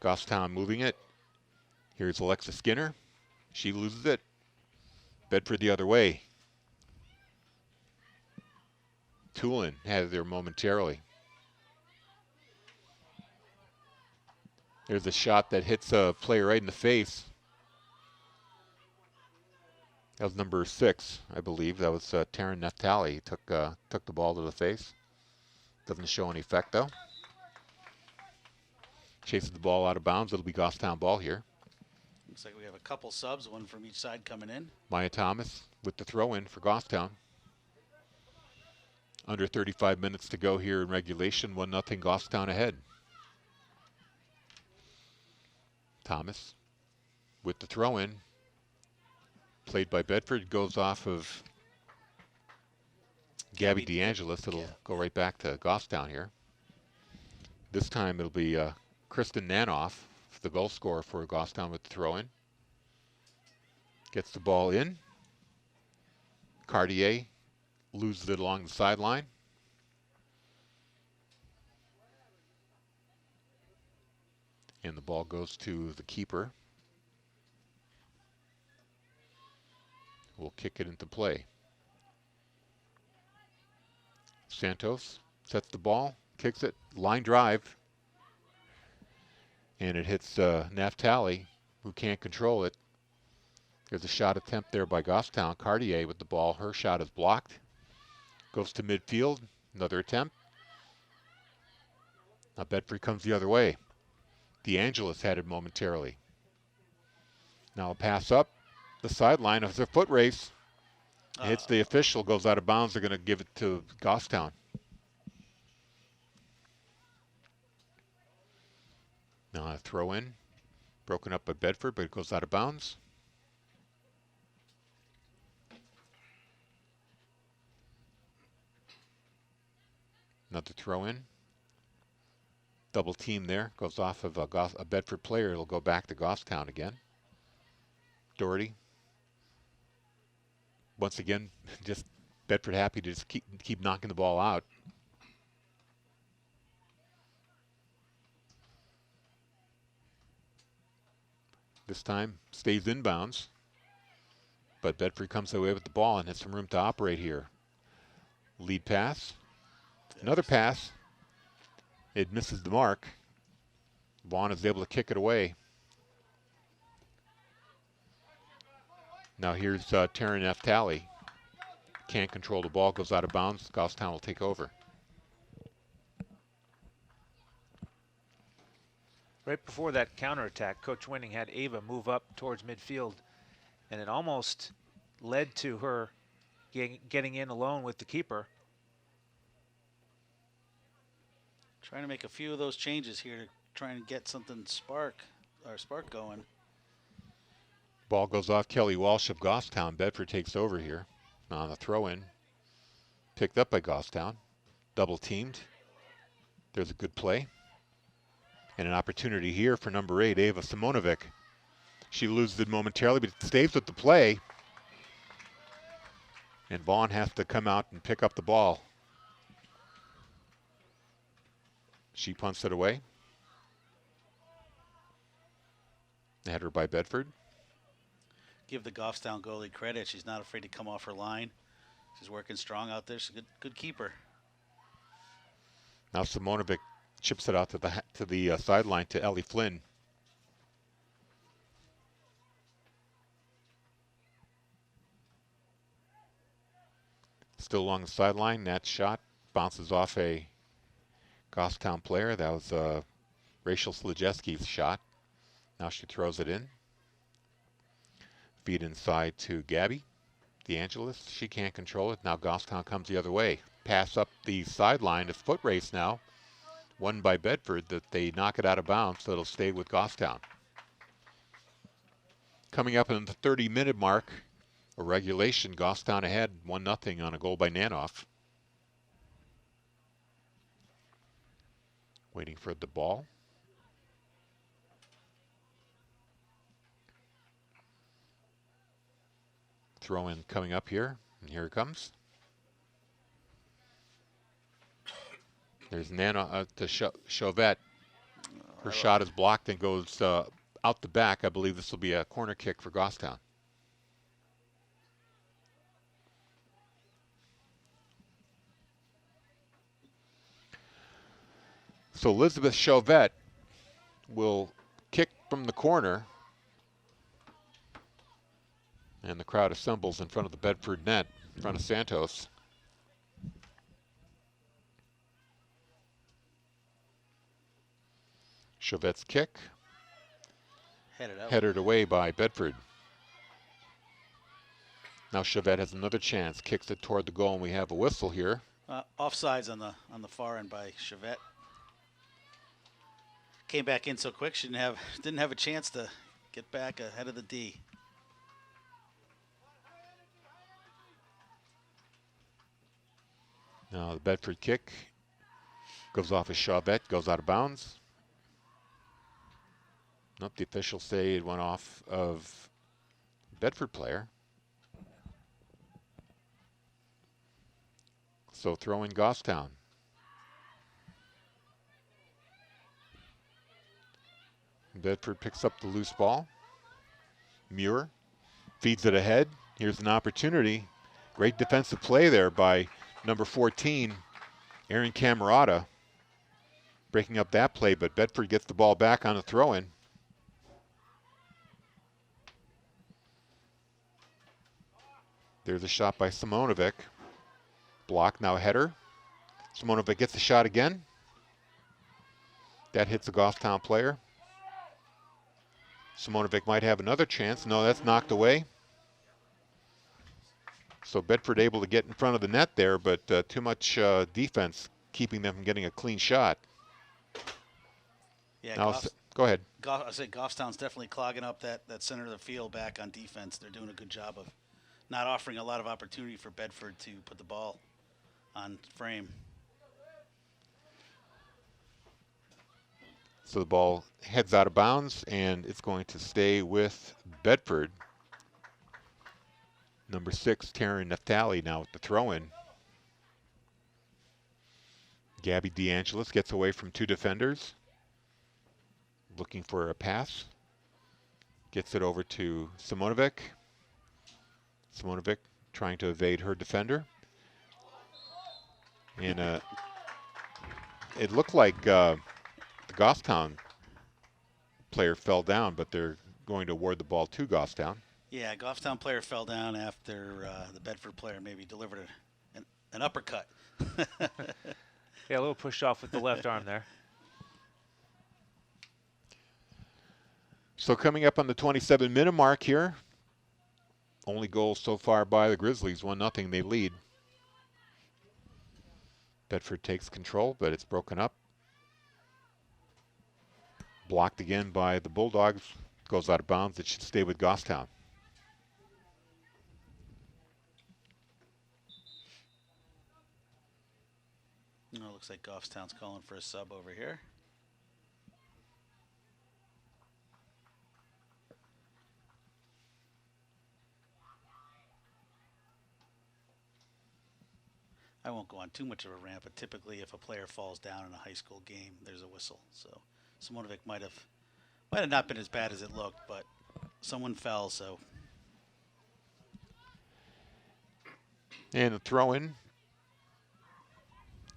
Goffstown moving it. Here's Alexa Skinner. She loses it. Bedford the other way. Tulin had it there momentarily. There's a shot that hits a player right in the face. That was number 6, I believe. That was Taryn Neftali. He took the ball to the face. Doesn't show any effect, though. Chases the ball out of bounds. It'll be Goffstown ball here. Looks like we have a couple subs, one from each side coming in. Maya Thomas with the throw-in for Goffstown. Under 35 minutes to go here in regulation. 1-0 Goffstown ahead. Thomas with the throw-in. Played by Bedford. Goes off of Gabby DeAngelis. It'll go right back to Goffstown here. This time it'll be Kristen Nanoff, the goal scorer for Goffstown with the throw-in. Gets the ball in. Cartier loses it along the sideline. And the ball goes to the keeper. We'll kick it into play. Santos sets the ball, kicks it, line drive. And it hits Naftali, who can't control it. There's a shot attempt there by Goffstown. Cartier with the ball. Her shot is blocked. Goes to midfield. Another attempt. Now Bedford comes the other way. DeAngelis had it momentarily. Now a pass up the sideline. It's a foot race. It hits the official, goes out of bounds. They're going to give it to Goffstown. Now a throw in. Broken up by Bedford, but it goes out of bounds. Another throw in. Double team there. Goes off of a Bedford player. It'll go back to Goffstown again. Doherty. Once again, just Bedford happy to just keep knocking the ball out. This time stays inbounds. But Bedford comes away with the ball and has some room to operate here. Lead pass. Another pass. It misses the mark. Vaughn is able to kick it away. Now here's Taryn Naftali. Can't control the ball, goes out of bounds. Goffstown will take over. Right before that counterattack, Coach Winning had Ava move up towards midfield, and it almost led to her getting in alone with the keeper. Trying to make a few of those changes here to try and get something spark going. Ball goes off Kelly Walsh of Goffstown. Bedford takes over here. Now on the throw in. Picked up by Goffstown. Double teamed. There's a good play. And an opportunity here for number 8, Ava Simonovic. She loses it momentarily, but stays with the play. And Vaughn has to come out and pick up the ball. She punts it away. Header by Bedford. Give the Goffstown goalie credit. She's not afraid to come off her line. She's working strong out there. She's a good keeper. Now Simonovic chips it out to the sideline to Ellie Flynn. Still along the sideline. That shot bounces off a Goffstown player. That was Rachel Slajewski's shot. Now she throws it in. Feed inside to Gabby DeAngelis. She can't control it. Now Goffstown comes the other way. Pass up the sideline. A foot race now. Won by Bedford, that they knock it out of bounds, so it'll stay with Goffstown. Coming up in the 30-minute mark, a regulation, Goffstown ahead 1-0 on a goal by Nanoff. Waiting for the ball. Throw in coming up here, and here it comes. There's Nano to Chauvette. Her shot is blocked and goes out the back. I believe this will be a corner kick for Goffstown. So Elizabeth Chauvette will kick from the corner. And the crowd assembles in front of the Bedford net, in front of Santos. Chauvette's kick. Headed away by Bedford. Now Chauvette has another chance. Kicks it toward the goal, and we have a whistle here. Offsides on the far end by Chauvette. Came back in so quick she didn't have a chance to get back ahead of the D. Now the Bedford kick goes off of Chauvette, goes out of bounds. Nope, the officials say it went off of Bedford player. So throw in Goffstown. Bedford picks up the loose ball. Muir feeds it ahead. Here's an opportunity. Great defensive play there by number 14, Erin Camerata. breaking up that play, but Bedford gets the ball back on a throw-in. There's a shot by Simonovic. Block, now a header. Simonovic gets the shot again. That hits a Goffstown player. Simonovic might have another chance. No, that's knocked away. So Bedford able to get in front of the net there, but too much defense keeping them from getting a clean shot. Yeah, Now, go ahead. I say Goffstown's definitely clogging up that center of the field back on defense. They're doing a good job of not offering a lot of opportunity for Bedford to put the ball on frame. So the ball heads out of bounds, and it's going to stay with Bedford. Number 6, Taryn Naftali now with the throw-in. Gabby DeAngelis gets away from 2 defenders. Looking for a pass. Gets it over to Simonovic. Simonovic trying to evade her defender. And it looked like the Goffstown player fell down, but they're going to award the ball to Goffstown. Yeah, Goffstown player fell down after the Bedford player maybe delivered an uppercut. Yeah, a little pushed off with the left arm there. So coming up on the 27-minute mark here, only goal so far by the Grizzlies, 1-0, they lead. Bedford takes control, but it's broken up. Blocked again by the Bulldogs, goes out of bounds. It should stay with Goffstown. No, looks like Goffstown's calling for a sub over here. I won't go on too much of a rant, but typically if a player falls down in a high school game, there's a whistle. So Simonovic might have not been as bad as it looked, but someone fell, so. And a throw-in.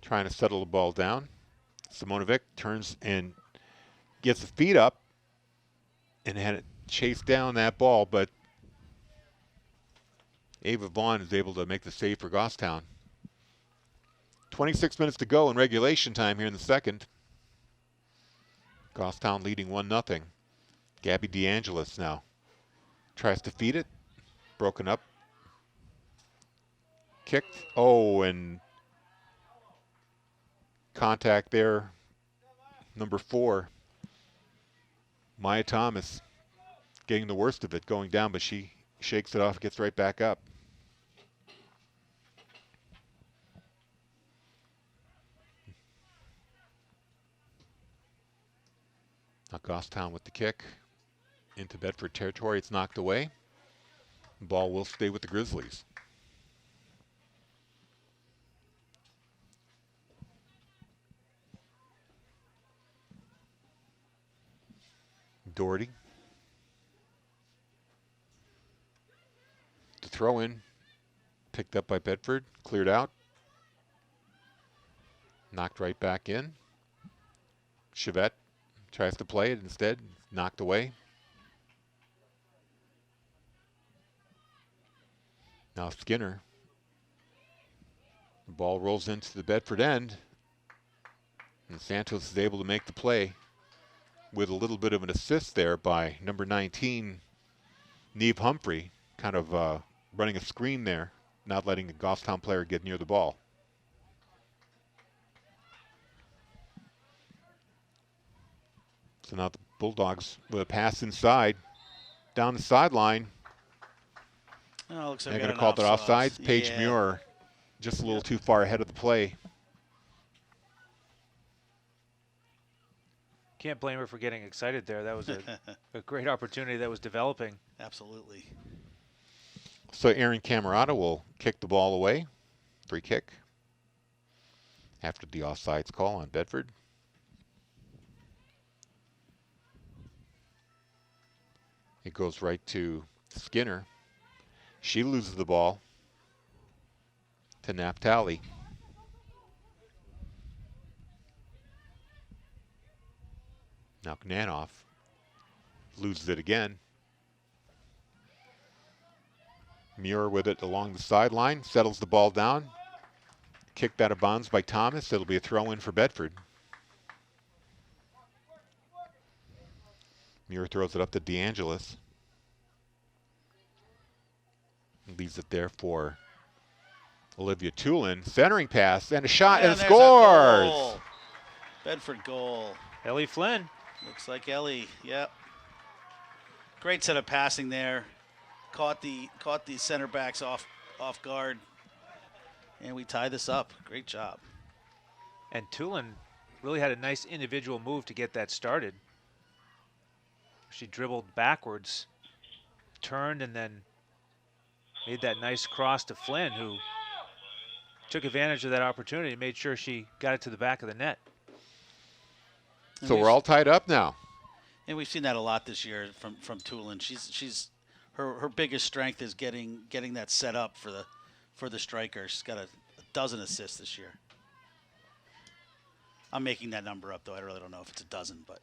Trying to settle the ball down. Simonovic turns and gets the feet up and had it chase down that ball, but Ava Vaughn is able to make the save for Goffstown. 26 minutes to go in regulation time here in the second. Goffstown leading 1-0. Gabby DeAngelis now tries to feed it. Broken up. Kicked. Oh, and contact there. Number 4, Maya Thomas, getting the worst of it, going down, but she shakes it off, gets right back up. Now Goffstown with the kick into Bedford territory. It's knocked away. The ball will stay with the Grizzlies. Doherty. The throw in, picked up by Bedford, cleared out. Knocked right back in. Chevette tries to play it instead, knocked away. Now Skinner. The ball rolls into the Bedford end, and Santos is able to make the play with a little bit of an assist there by number 19, Neve Humphrey, kind of running a screen there, not letting the Goffstown player get near the ball. So now the Bulldogs with a pass inside, down the sideline. Oh, looks like They're we going got to call it offsides. Paige Muir just a little too far ahead of the play. Can't blame her for getting excited there. That was a great opportunity that was developing. Absolutely. So Aaron Camerata will kick the ball away. Free kick. After the offsides call on Bedford. It goes right to Skinner. She loses the ball to Naftali. Now Knanoff loses it again. Muir with it along the sideline, settles the ball down. Kicked out of bounds by Thomas. It'll be a throw-in for Bedford. Muir throws it up to DeAngelis. Leaves it there for Olivia Tulin. Centering pass and a shot and it there's scores! a goal. Bedford goal. Ellie Flynn. Looks like Ellie. Yep. Great set of passing there. Caught the center backs off guard. And we tie this up. Great job. And Tulin really had a nice individual move to get that started. She dribbled backwards, turned, and then made that nice cross to Flynn, who took advantage of that opportunity and made sure she got it to the back of the net. So we're all tied up now. And we've seen that a lot this year from Tulin. She's her biggest strength is getting that set up for the striker. She's got a dozen assists this year. I'm making that number up, though. I really don't know if it's a dozen, but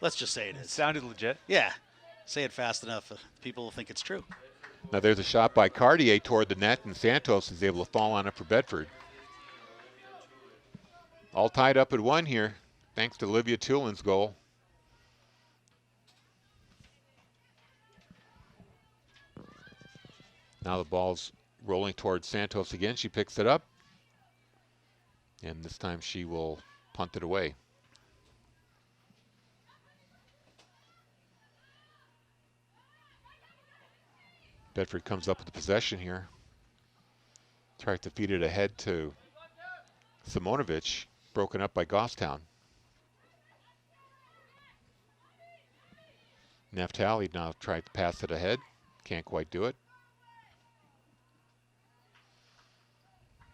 let's just say it It is. sounded legit. Yeah. Say it fast enough, people will think it's true. Now there's a shot by Cartier toward the net, and Santos is able to fall on it for Bedford. All tied up at 1 here, thanks to Olivia Tulin's goal. Now the ball's rolling towards Santos again. She picks it up, and this time she will punt it away. Bedford comes up with the possession here. Tries to feed it ahead to Simonovic, broken up by Goffstown. Naftali now tried to pass it ahead. Can't quite do it.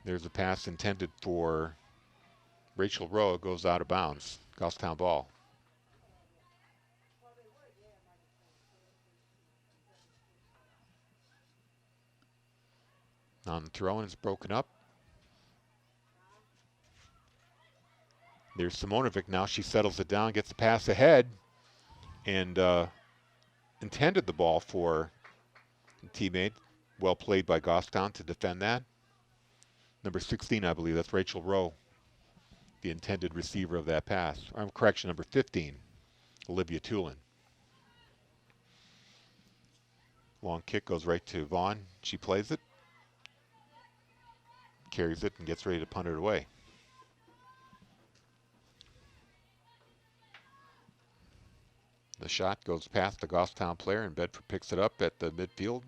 There's a pass intended for Rachel Rowe. It goes out of bounds. Goffstown ball. On the throw, and it's broken up. There's Simonovic now. She settles it down, gets the pass ahead, and intended the ball for a teammate. Well played by Goffstown to defend that. Number 16, I believe, that's Rachel Rowe, the intended receiver of that pass. Correction, number 15, Olivia Tulin. Long kick goes right to Vaughn. She plays it. Carries it and gets ready to punt it away. The shot goes past the Goffstown player, and Bedford picks it up at the midfield.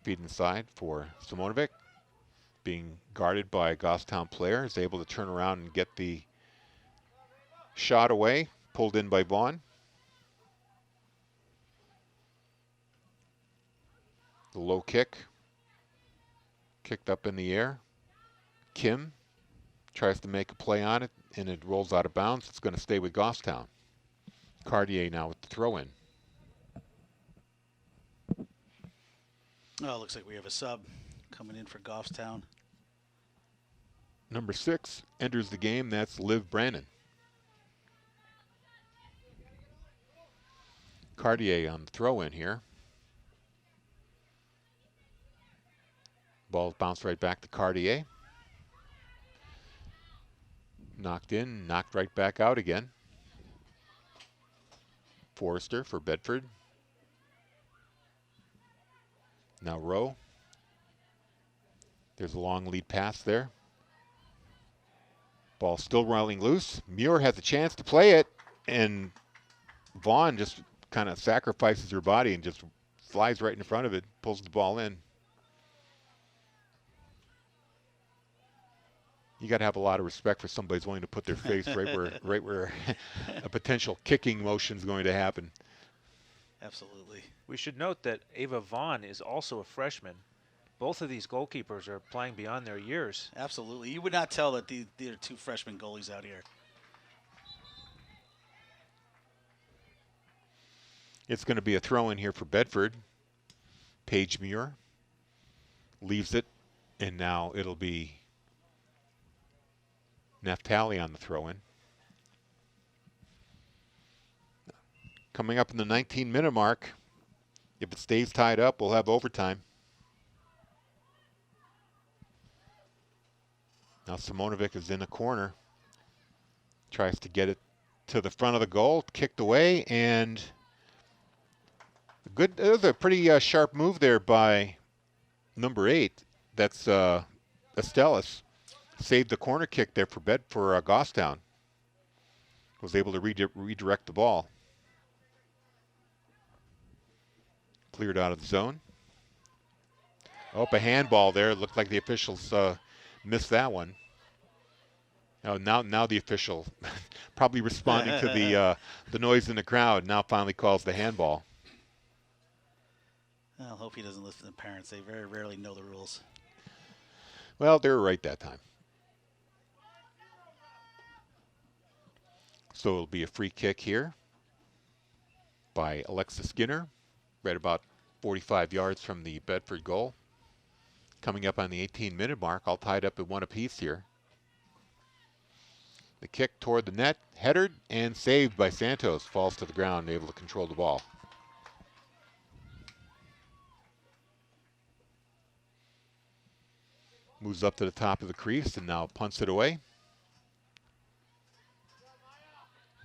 Feed inside for Simonovic. Being guarded by a Goffstown player, is able to turn around and get the shot away. Pulled in by Vaughn. The low kick. Kicked up in the air. Kim tries to make a play on it, and it rolls out of bounds. It's going to stay with Goffstown. Cartier now with the throw-in. Oh, it looks like we have a sub coming in for Goffstown. Number 6 enters the game. That's Liv Brannon. Cartier on the throw-in here. Ball bounced right back to Cartier. Knocked in, knocked right back out again. Forrester for Bedford. Now Rowe. There's a long lead pass there. Ball still rolling loose. Muir has a chance to play it, and Vaughn just kind of sacrifices her body and just flies right in front of it, pulls the ball in. You got to have a lot of respect for somebody who's willing to put their face right where a potential kicking motion is going to happen. Absolutely. We should note that Ava Vaughn is also a freshman. Both of these goalkeepers are playing beyond their years. Absolutely. You would not tell that these are 2 freshman goalies out here. It's going to be a throw in here for Bedford. Paige Muir leaves it, and now it'll be Naftali on the throw-in. Coming up in the 19-minute mark. If it stays tied up, we'll have overtime. Now Simonovic is in the corner. Tries to get it to the front of the goal, kicked away, and good. It was a pretty sharp move there by number 8. That's Estellas. Saved the corner kick there for Goffstown. Was able to redirect the ball. Cleared out of the zone. Oh, a handball there. Looked like the officials missed that one. Oh, now the official, probably responding to the noise in the crowd, now finally calls the handball. I'll hope he doesn't listen to parents. They very rarely know the rules. Well, they were right that time. So it'll be a free kick here by Alexa Skinner, right about 45 yards from the Bedford goal. Coming up on the 18-minute mark, all tied up at 1 apiece here. The kick toward the net, headed and saved by Santos. Falls to the ground, able to control the ball. Moves up to the top of the crease and now punts it away.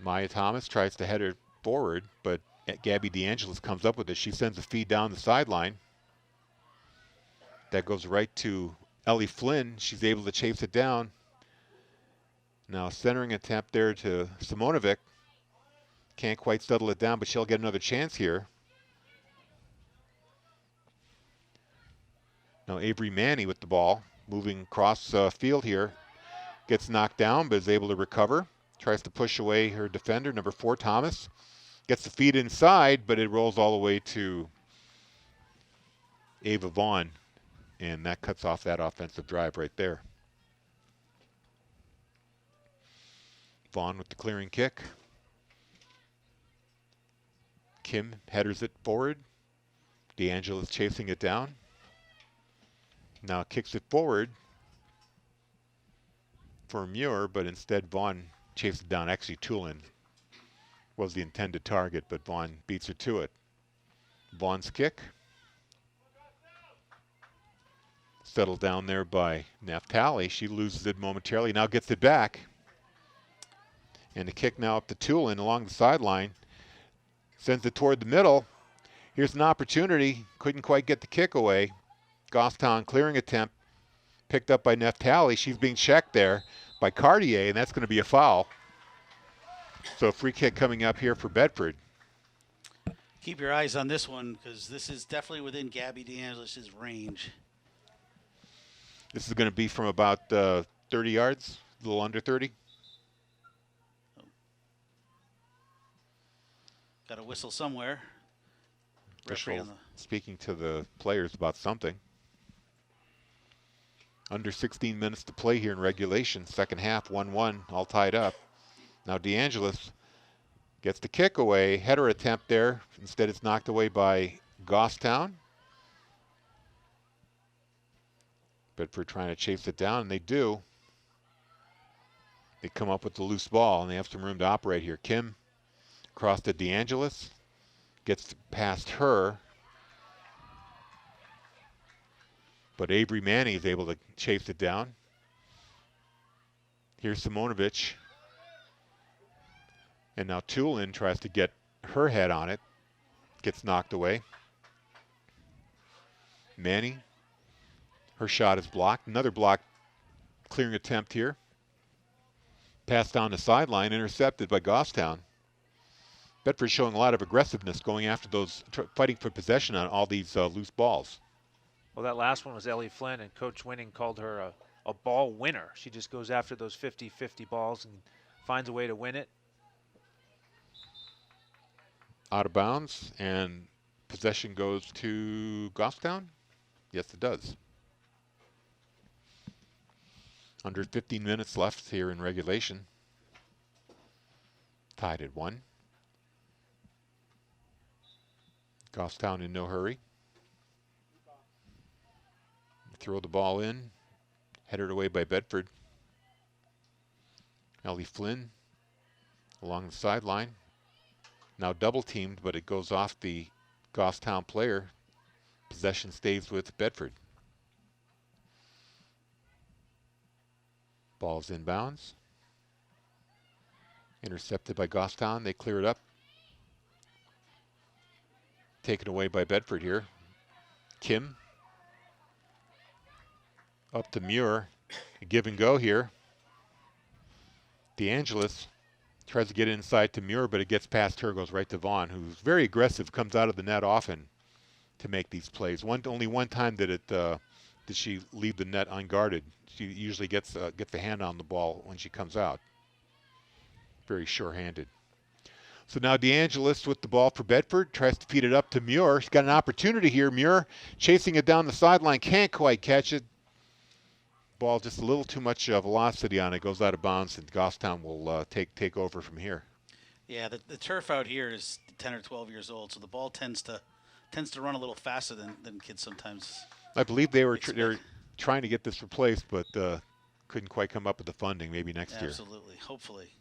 Maya Thomas tries to head it forward, but Gabby DeAngelis comes up with it. She sends a feed down the sideline. That goes right to Ellie Flynn. She's able to chase it down. Now centering attempt there to Simonovic. Can't quite settle it down, but she'll get another chance here. Now Avery Manny with the ball. Moving across field here. Gets knocked down, but is able to recover. Tries to push away her defender, number 4, Thomas. Gets the feed inside, but it rolls all the way to Ava Vaughn. And that cuts off that offensive drive right there. Vaughn with the clearing kick. Kim headers it forward. DeAngelis chasing it down. Now kicks it forward for Muir, but instead Vaughn chases it down. Actually, Tulin was the intended target, but Vaughn beats her to it. Vaughn's kick. Settled down there by Naftali. She loses it momentarily. Now gets it back. And the kick now up to Tulin along the sideline. Sends it toward the middle. Here's an opportunity. Couldn't quite get the kick away. Goffstown clearing attempt. Picked up by Naftali. She's being checked there by Cartier, and that's going to be a foul. So a free kick coming up here for Bedford. Keep your eyes on this one because this is definitely within Gabby DeAngelis' range. This is going to be from about 30 yards, a little under 30. Got a whistle somewhere. Referee Official on the speaking to the players about something. Under 16 minutes to play here in regulation. Second half, 1-1, all tied up. Now DeAngelis gets the kick away. Header attempt there. Instead, it's knocked away by Goffstown. Bedford trying to chase it down, and they do. They come up with the loose ball, and they have some room to operate here. Kim across to DeAngelis. Gets past her. But Avery Manny is able to chase it down. Here's Simonovic. And now Tulin tries to get her head on it. Gets knocked away. Manny. Her shot is blocked. Another block clearing attempt here. Passed down the sideline, intercepted by Goffstown. Bedford showing a lot of aggressiveness going after those, fighting for possession on all these loose balls. Well, that last one was Ellie Flynn, and Coach Winning called her a ball winner. She just goes after those 50-50 balls and finds a way to win it. Out of bounds, and possession goes to Goffstown? Yes, it does. Under 15 minutes left here in regulation. Tied at 1. Goffstown in no hurry. Throw the ball in. Headed away by Bedford. Ellie Flynn along the sideline. Now double teamed, but it goes off the Goffstown player. Possession stays with Bedford. Ball's inbounds. Intercepted by Goffstown. They clear it up. Taken away by Bedford here. Kim. Up to Muir. A give and go here. DeAngelis tries to get inside to Muir, but it gets past her, goes right to Vaughn, who's very aggressive, comes out of the net often to make these plays. Only one time did she leave the net unguarded. She usually gets a hand on the ball when she comes out. Very sure-handed. So now DeAngelis with the ball for Bedford, tries to feed it up to Muir. She's got an opportunity here. Muir chasing it down the sideline, can't quite catch it. Ball just a little too much velocity on it, goes out of bounds, and Goffstown will take over from here. Yeah, the turf out here is 10 or 12 years old, so the ball tends to run a little faster than kids sometimes. I believe they were trying to get this replaced, but couldn't quite come up with the funding. Maybe next year. Absolutely, hopefully.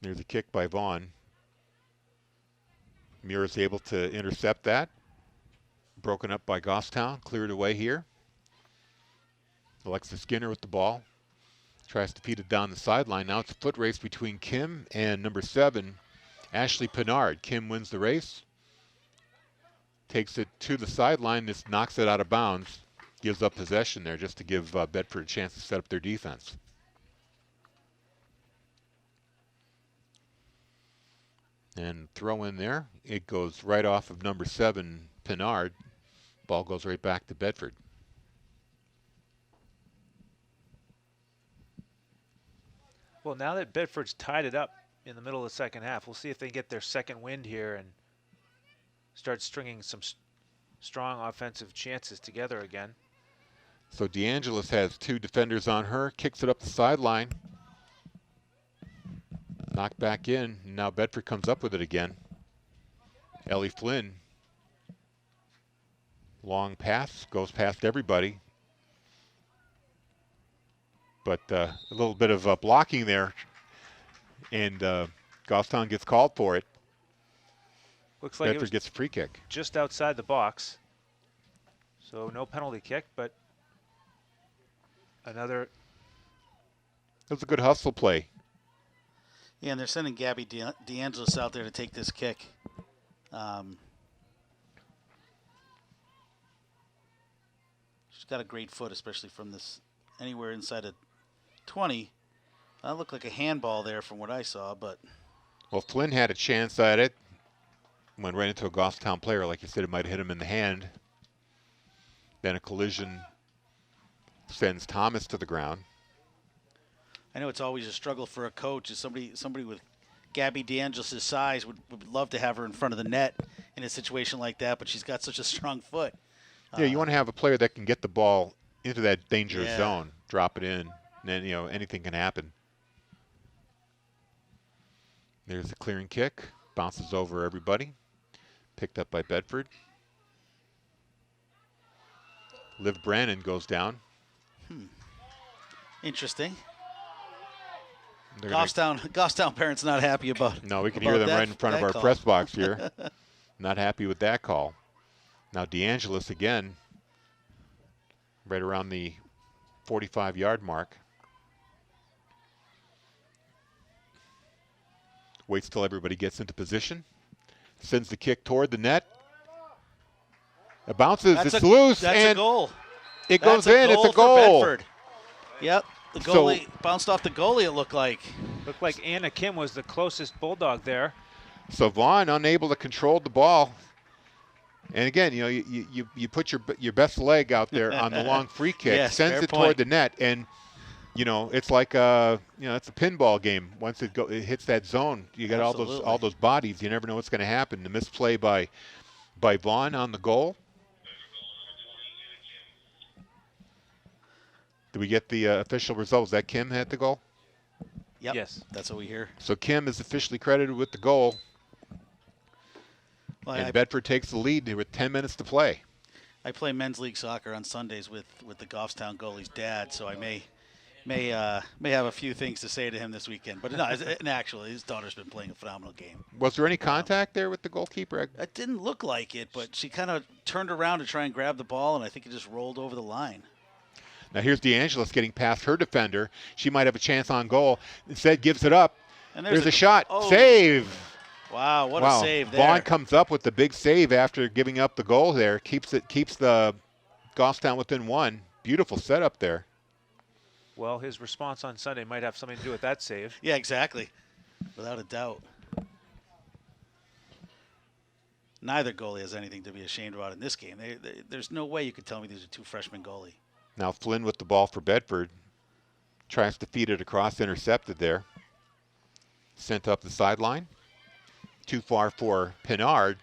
There's a kick by Vaughn. Muir is able to intercept that. Broken up by Goffstown, cleared away here. Alexa Skinner with the ball. Tries to feed it down the sideline. Now it's a foot race between Kim and number 7, Ashley Pinard. Kim wins the race. Takes it to the sideline. This knocks it out of bounds. Gives up possession there just to give Bedford a chance to set up their defense. And throw in there. It goes right off of number 7, Pinard. Ball goes right back to Bedford. Well, now that Bedford's tied it up in the middle of the second half, we'll see if they get their second wind here and start stringing some strong offensive chances together again. So DeAngelis has 2 defenders on her, kicks it up the sideline. Knocked back in. Now Bedford comes up with it again. Ellie Flynn. Long pass, goes past everybody. But a little bit of blocking there. And Goffstown gets called for it. Looks like Bedford gets a free kick. Just outside the box. So no penalty kick, but another. That was a good hustle play. Yeah, and they're sending Gabby DeAngelis out there to take this kick. She's got a great foot, especially from this anywhere inside of 20. That looked like a handball there from what I saw, but. Well, Flynn had a chance at it. Went right into a Goffstown player. Like you said, it might have hit him in the hand. Then a collision sends Thomas to the ground. I know it's always a struggle for a coach. Is somebody with Gabby DeAngelis' size would love to have her in front of the net in a situation like that, but she's got such a strong foot. Yeah, you want to have a player that can get the ball into that dangerous Yeah. zone, drop it in, and then anything can happen. There's a clearing kick, bounces over everybody, picked up by Bedford. Liv Brannon goes down. Interesting. They're gonna- Goffstown parents not happy about. No, we can about hear them that- right in front of that our call. press box here. Not happy with that call. Now DeAngelis again, right around the 45-yard mark. Waits till everybody gets into position. Sends the kick toward the net. It bounces, it's loose, That's and a goal. it goes That's in. It's a for goal. Bedford. Yep, the So- goalie bounced off the goalie. It looked like. Looked like Anna Kim was the closest Bulldog there. So Vaughn unable to control the ball. And again, you put your best leg out there on the long free kick, Yes, sends fair it point. toward the net, and it's like it's a pinball game. Once it hits that zone, you got Absolutely. all those bodies. You never know what's going to happen. The misplay by Vaughn on the goal. Did we get the official result? Was that Kim had the goal? Yep. Yes. That's what we hear. So Kim is officially credited with the goal, Well, and Bedford takes the lead with 10 minutes to play. I play men's league soccer on Sundays with the Goffstown goalie's dad, so I may may have a few things to say to him this weekend. But no, actually, his daughter's been playing a phenomenal game. Was there any contact there with the goalkeeper? It didn't look like it, but she kind of turned around to try and grab the ball, and I think it just rolled over the line. Now here's DeAngelis getting past her defender. She might have a chance on goal. Instead, gives it up. And there's a shot. Oh. Save. Wow, what a save there. Vaughn comes up with the big save after giving up the goal there. Keeps the Goffstown within one. Beautiful setup there. Well, his response on Sunday might have something to do with that save. Yeah, exactly. Without a doubt. Neither goalie has anything to be ashamed about in this game. There's no way you could tell me these are two freshman goalie. Now Flynn with the ball for Bedford. Tries to feed it across, intercepted there. Sent up the sideline. Too far for Pinard.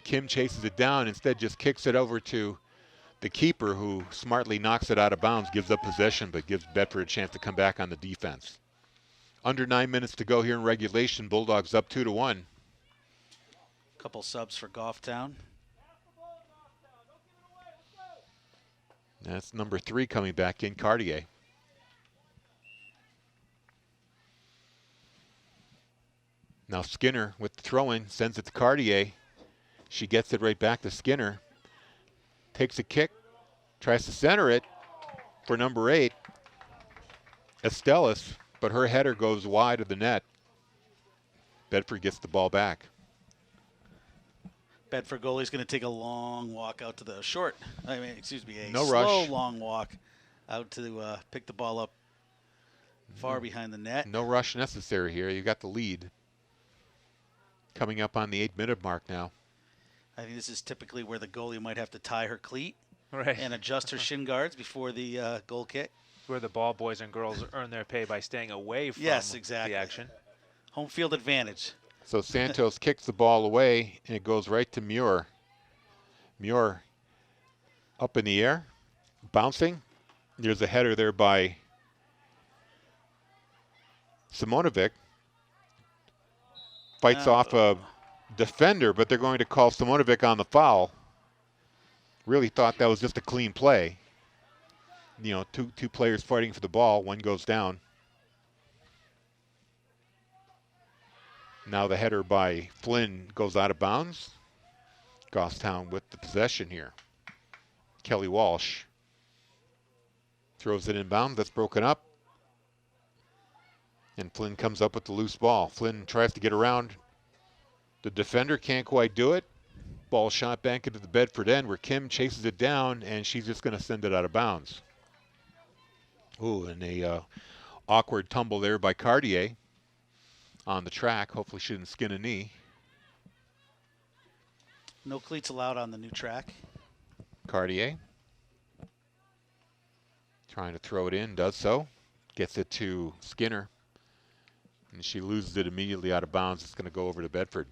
Kim chases it down, instead just kicks it over to the keeper, who smartly knocks it out of bounds, gives up possession, but gives Bedford a chance to come back on the defense. Under 9 minutes to go here in regulation. Bulldogs up 2-1. Couple subs for Goffstown. That's number 3 coming back in, Cartier. Now Skinner with the throw-in, sends it to Cartier. She gets it right back to Skinner. Takes a kick, tries to center it for number 8, Estellas, but her header goes wide of the net. Bedford gets the ball back. Bedford goalie's going to take a long walk out to the No slow rush. long walk out to pick the ball up far behind the net. No rush necessary here. You got the lead. Coming up on the 8-minute mark now. I think this is typically where the goalie might have to tie her cleat Right. and adjust her shin guards before the goal kick. Where the ball boys and girls earn their pay by staying away from Yes, exactly. the action. Home field advantage. So Santos kicks the ball away, and it goes right to Muir. Muir up in the air, bouncing. There's a header there by Simonovic. Fights off a defender, but they're going to call Simonovic on the foul. Really thought that was just a clean play. You know, two players fighting for the ball. One goes down. Now the header by Flynn goes out of bounds. Goffstown with the possession here. Kelly Walsh throws it inbound. That's broken up. And Flynn comes up with the loose ball. Flynn tries to get around the defender, can't quite do it. Ball shot back into the Bedford end where Kim chases it down, and she's just going to send it out of bounds. Ooh, and a awkward tumble there by Cartier on the track. Hopefully she didn't skin a knee. No cleats allowed on the new track. Cartier trying to throw it in, does so. Gets it to Skinner. And she loses it immediately out of bounds. It's going to go over to Bedford.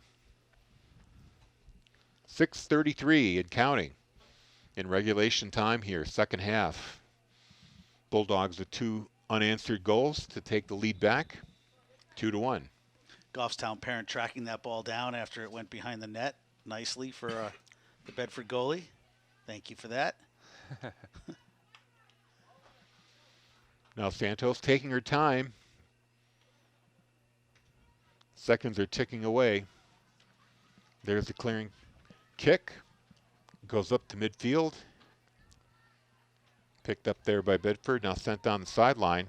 6:33 and counting in regulation time here, second half. Bulldogs with 2 unanswered goals to take the lead back, 2-1. Goffstown parent tracking that ball down after it went behind the net nicely for the Bedford goalie. Thank you for that. Now Santos taking her time. Seconds are ticking away. There's the clearing kick. Goes up to midfield. Picked up there by Bedford. Now sent down the sideline.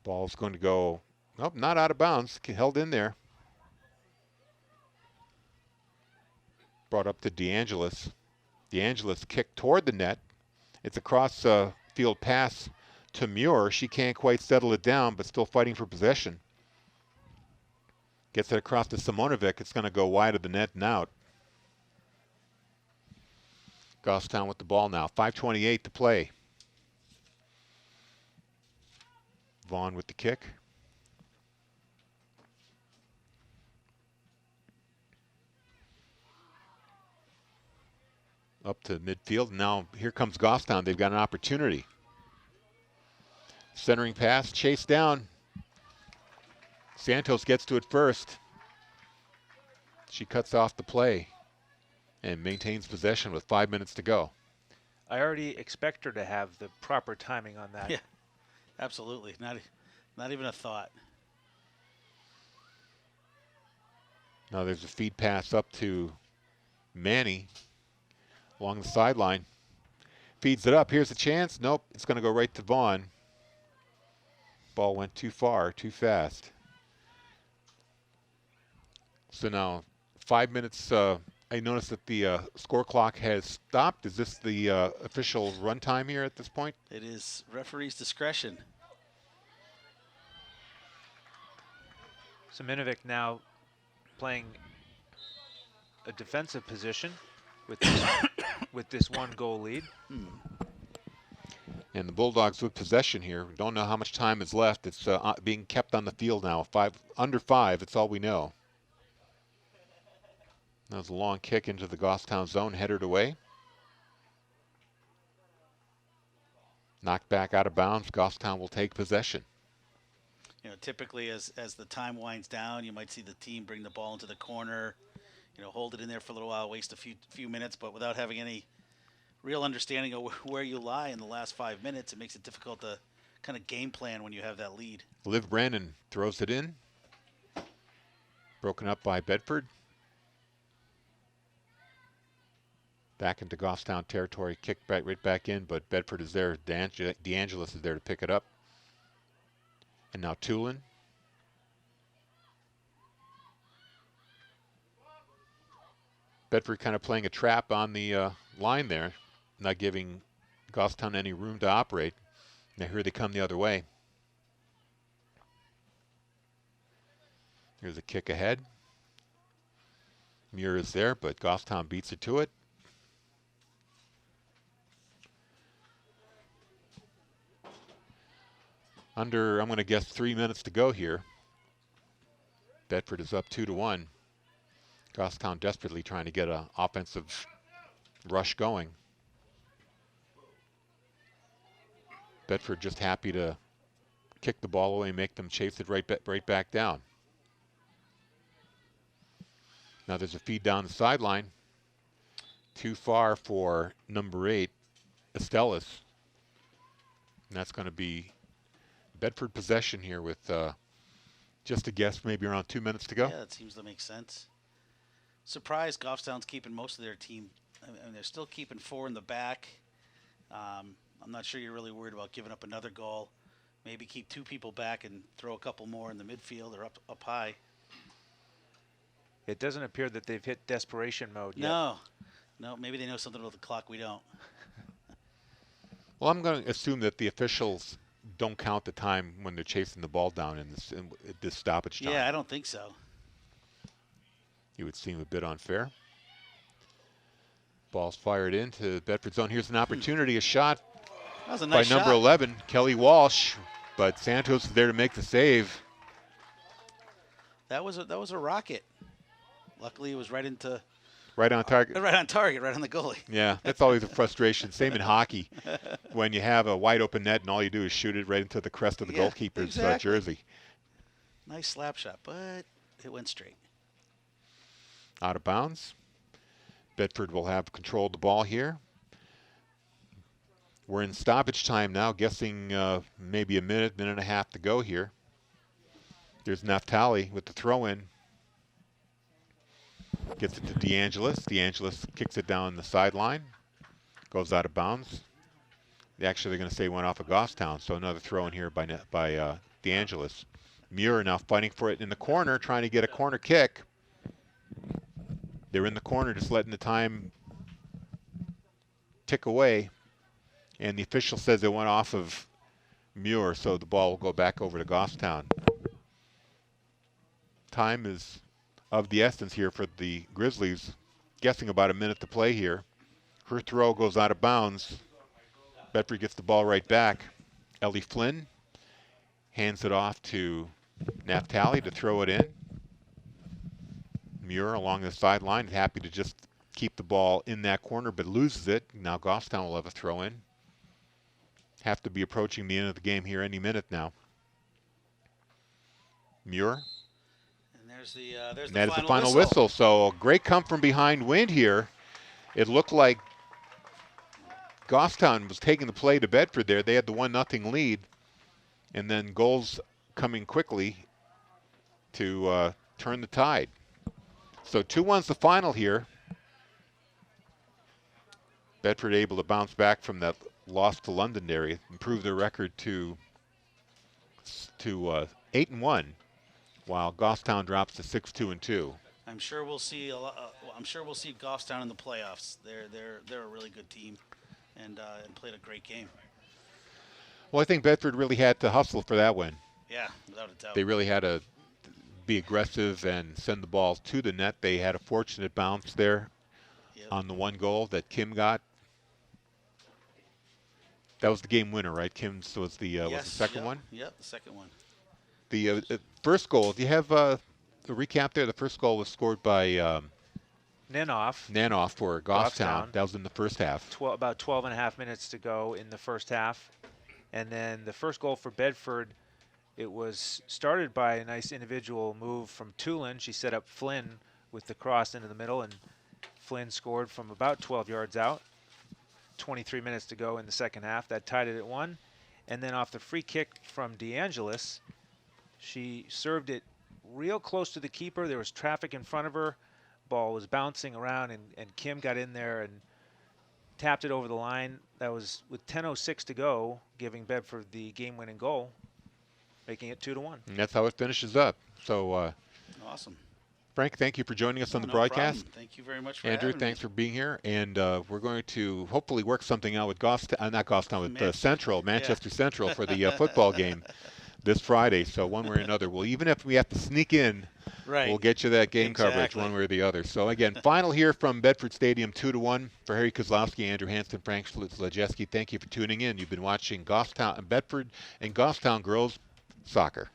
Ball's going to go, nope, not out of bounds. Held in there. Brought up to DeAngelis. DeAngelis kicked toward the net. It's a cross field pass to Muir. She can't quite settle it down, but still fighting for possession. Gets it across to Simonovic. It's going to go wide of the net and out. Goffstown with the ball now. 5:28 to play. Vaughn with the kick. Up to midfield. Now here comes Goffstown. They've got an opportunity. Centering pass, chased down. Santos gets to it first. She cuts off the play and maintains possession with 5 minutes to go. I already expect her to have the proper timing on that. Yeah. Absolutely. Not even a thought. Now there's a feed pass up to Manny along the sideline. Feeds it up. Here's a chance. Nope. It's going to go right to Vaughn. Ball went too far, too fast. So now 5 minutes. I noticed that the score clock has stopped. Is this the official run time here at this point? It is referee's discretion. Seminovic now playing a defensive position with with this 1-goal lead. And the Bulldogs with possession here. Don't know how much time is left. It's being kept on the field now. Under 5. That's all we know. That was a long kick into the Goffstown zone, headed away. Knocked back out of bounds. Goffstown will take possession. You know, typically as the time winds down, you might see the team bring the ball into the corner, you know, hold it in there for a little while, waste a few minutes, but without having any real understanding of where you lie in the last 5 minutes, it makes it difficult to kind of game plan when you have that lead. Liv Brandon throws it in. Broken up by Bedford. Back into Goffstown territory, kicked back right back in, but Bedford is there. DeAngelis is there to pick it up. And now Tulin. Bedford kind of playing a trap on the line there, not giving Goffstown any room to operate. Now here they come the other way. Here's a kick ahead. Muir is there, but Goffstown beats it to it. Under, I'm going to guess, 3 minutes to go here. Bedford is up 2-1. Goffstown desperately trying to get an offensive rush going. Bedford just happy to kick the ball away and make them chase it right back down. Now there's a feed down the sideline. Too far for number 8, Estellas. And that's going to be Bedford possession here with just a guess, maybe around 2 minutes to go. Yeah, that seems to make sense. Surprised Goffstown's keeping most of their team. I mean, they're still keeping 4 in the back. I'm not sure you're really worried about giving up another goal. Maybe keep 2 people back and throw a couple more in the midfield or up high. It doesn't appear that they've hit desperation mode yet. No, maybe they know something about the clock we don't. Well, I'm going to assume that the officials don't count the time when they're chasing the ball down in this stoppage time. Yeah, I don't think so. It would seem a bit unfair. Ball's fired into Bedford zone. Here's an opportunity, a shot That was a nice by number shot. 11, Kelly Walsh, but Santos is there to make the save. That was a rocket. Luckily, it was right into Right on target. right on target, right on the goalie. Yeah, that's always a frustration. Same in hockey, when you have a wide open net and all you do is shoot it right into the crest of the Yeah, goalkeeper's exactly. jersey. Nice slap shot, but it went straight. Out of bounds. Bedford will have control of the ball here. We're in stoppage time now, guessing maybe a minute and a half to go here. There's Naftali with the throw-in. Gets it to DeAngelis. DeAngelis kicks it down the sideline. Goes out of bounds. Actually, they're going to say went off of Goffstown, so another throw-in here by DeAngelis. Muir now fighting for it in the corner, trying to get a corner kick. They're in the corner, just letting the time tick away. And the official says it went off of Muir, so the ball will go back over to Goffstown. Time is of the essence here for the Grizzlies. Guessing about a minute to play here. Her throw goes out of bounds. Bedford gets the ball right back. Ellie Flynn hands it off to Naftali to throw it in. Muir along the sideline, happy to just keep the ball in that corner, but loses it. Now Goffstown will have a throw in. Have to be approaching the end of the game here any minute now. Muir. And there's the And that is the final whistle. So a great come from behind win here. It looked like Goffstown was taking the play to Bedford there. They had the 1-0 lead, and then goals coming quickly to turn the tide. So 2-1's the final here. Bedford able to bounce back from that loss to Londonderry, improve their record to 8-1, while Goffstown drops to 6-2-2. I'm sure we'll see I'm sure we'll see Goffstown in the playoffs. They're a really good team, and played a great game. Well, I think Bedford really had to hustle for that win. Yeah, without a doubt. They really had to be aggressive and send the ball to the net. They had a fortunate bounce there on the one goal that Kim got. That was the game winner, right? Kim's was the second one? Yep, the second one. The first goal, do you have the recap there? The first goal was scored by Nanoff for Goffstown. Goffstown. That was in the first half. About 12 and a half minutes to go in the first half. And then the first goal for Bedford, it was started by a nice individual move from Tulin. She set up Flynn with the cross into the middle, and Flynn scored from about 12 yards out. 23 minutes to go in the second half. That tied it at 1. And then off the free kick from DeAngelis, she served it real close to the keeper. There was traffic in front of her. Ball was bouncing around, and Kim got in there and tapped it over the line. That was with 10:06 to go, giving Bedford the game-winning goal, making it 2-1. And that's how it finishes up. So, Awesome. Frank, thank you for joining us on the No broadcast. problem. Thank you very much for Andrew, having thanks me. for being here. And we're going to hopefully work something out with not Goffstown, with Central, Manchester Central for the football game this Friday. So one way or another, even if we have to sneak in, we'll get you that game coverage one way or the other. So again, final here from Bedford Stadium, 2-1 for Harry Kozlowski, Andrew Hansen, Frank Szlajeski. Thank you for tuning in. You've been watching Bedford and Goffstown girls soccer.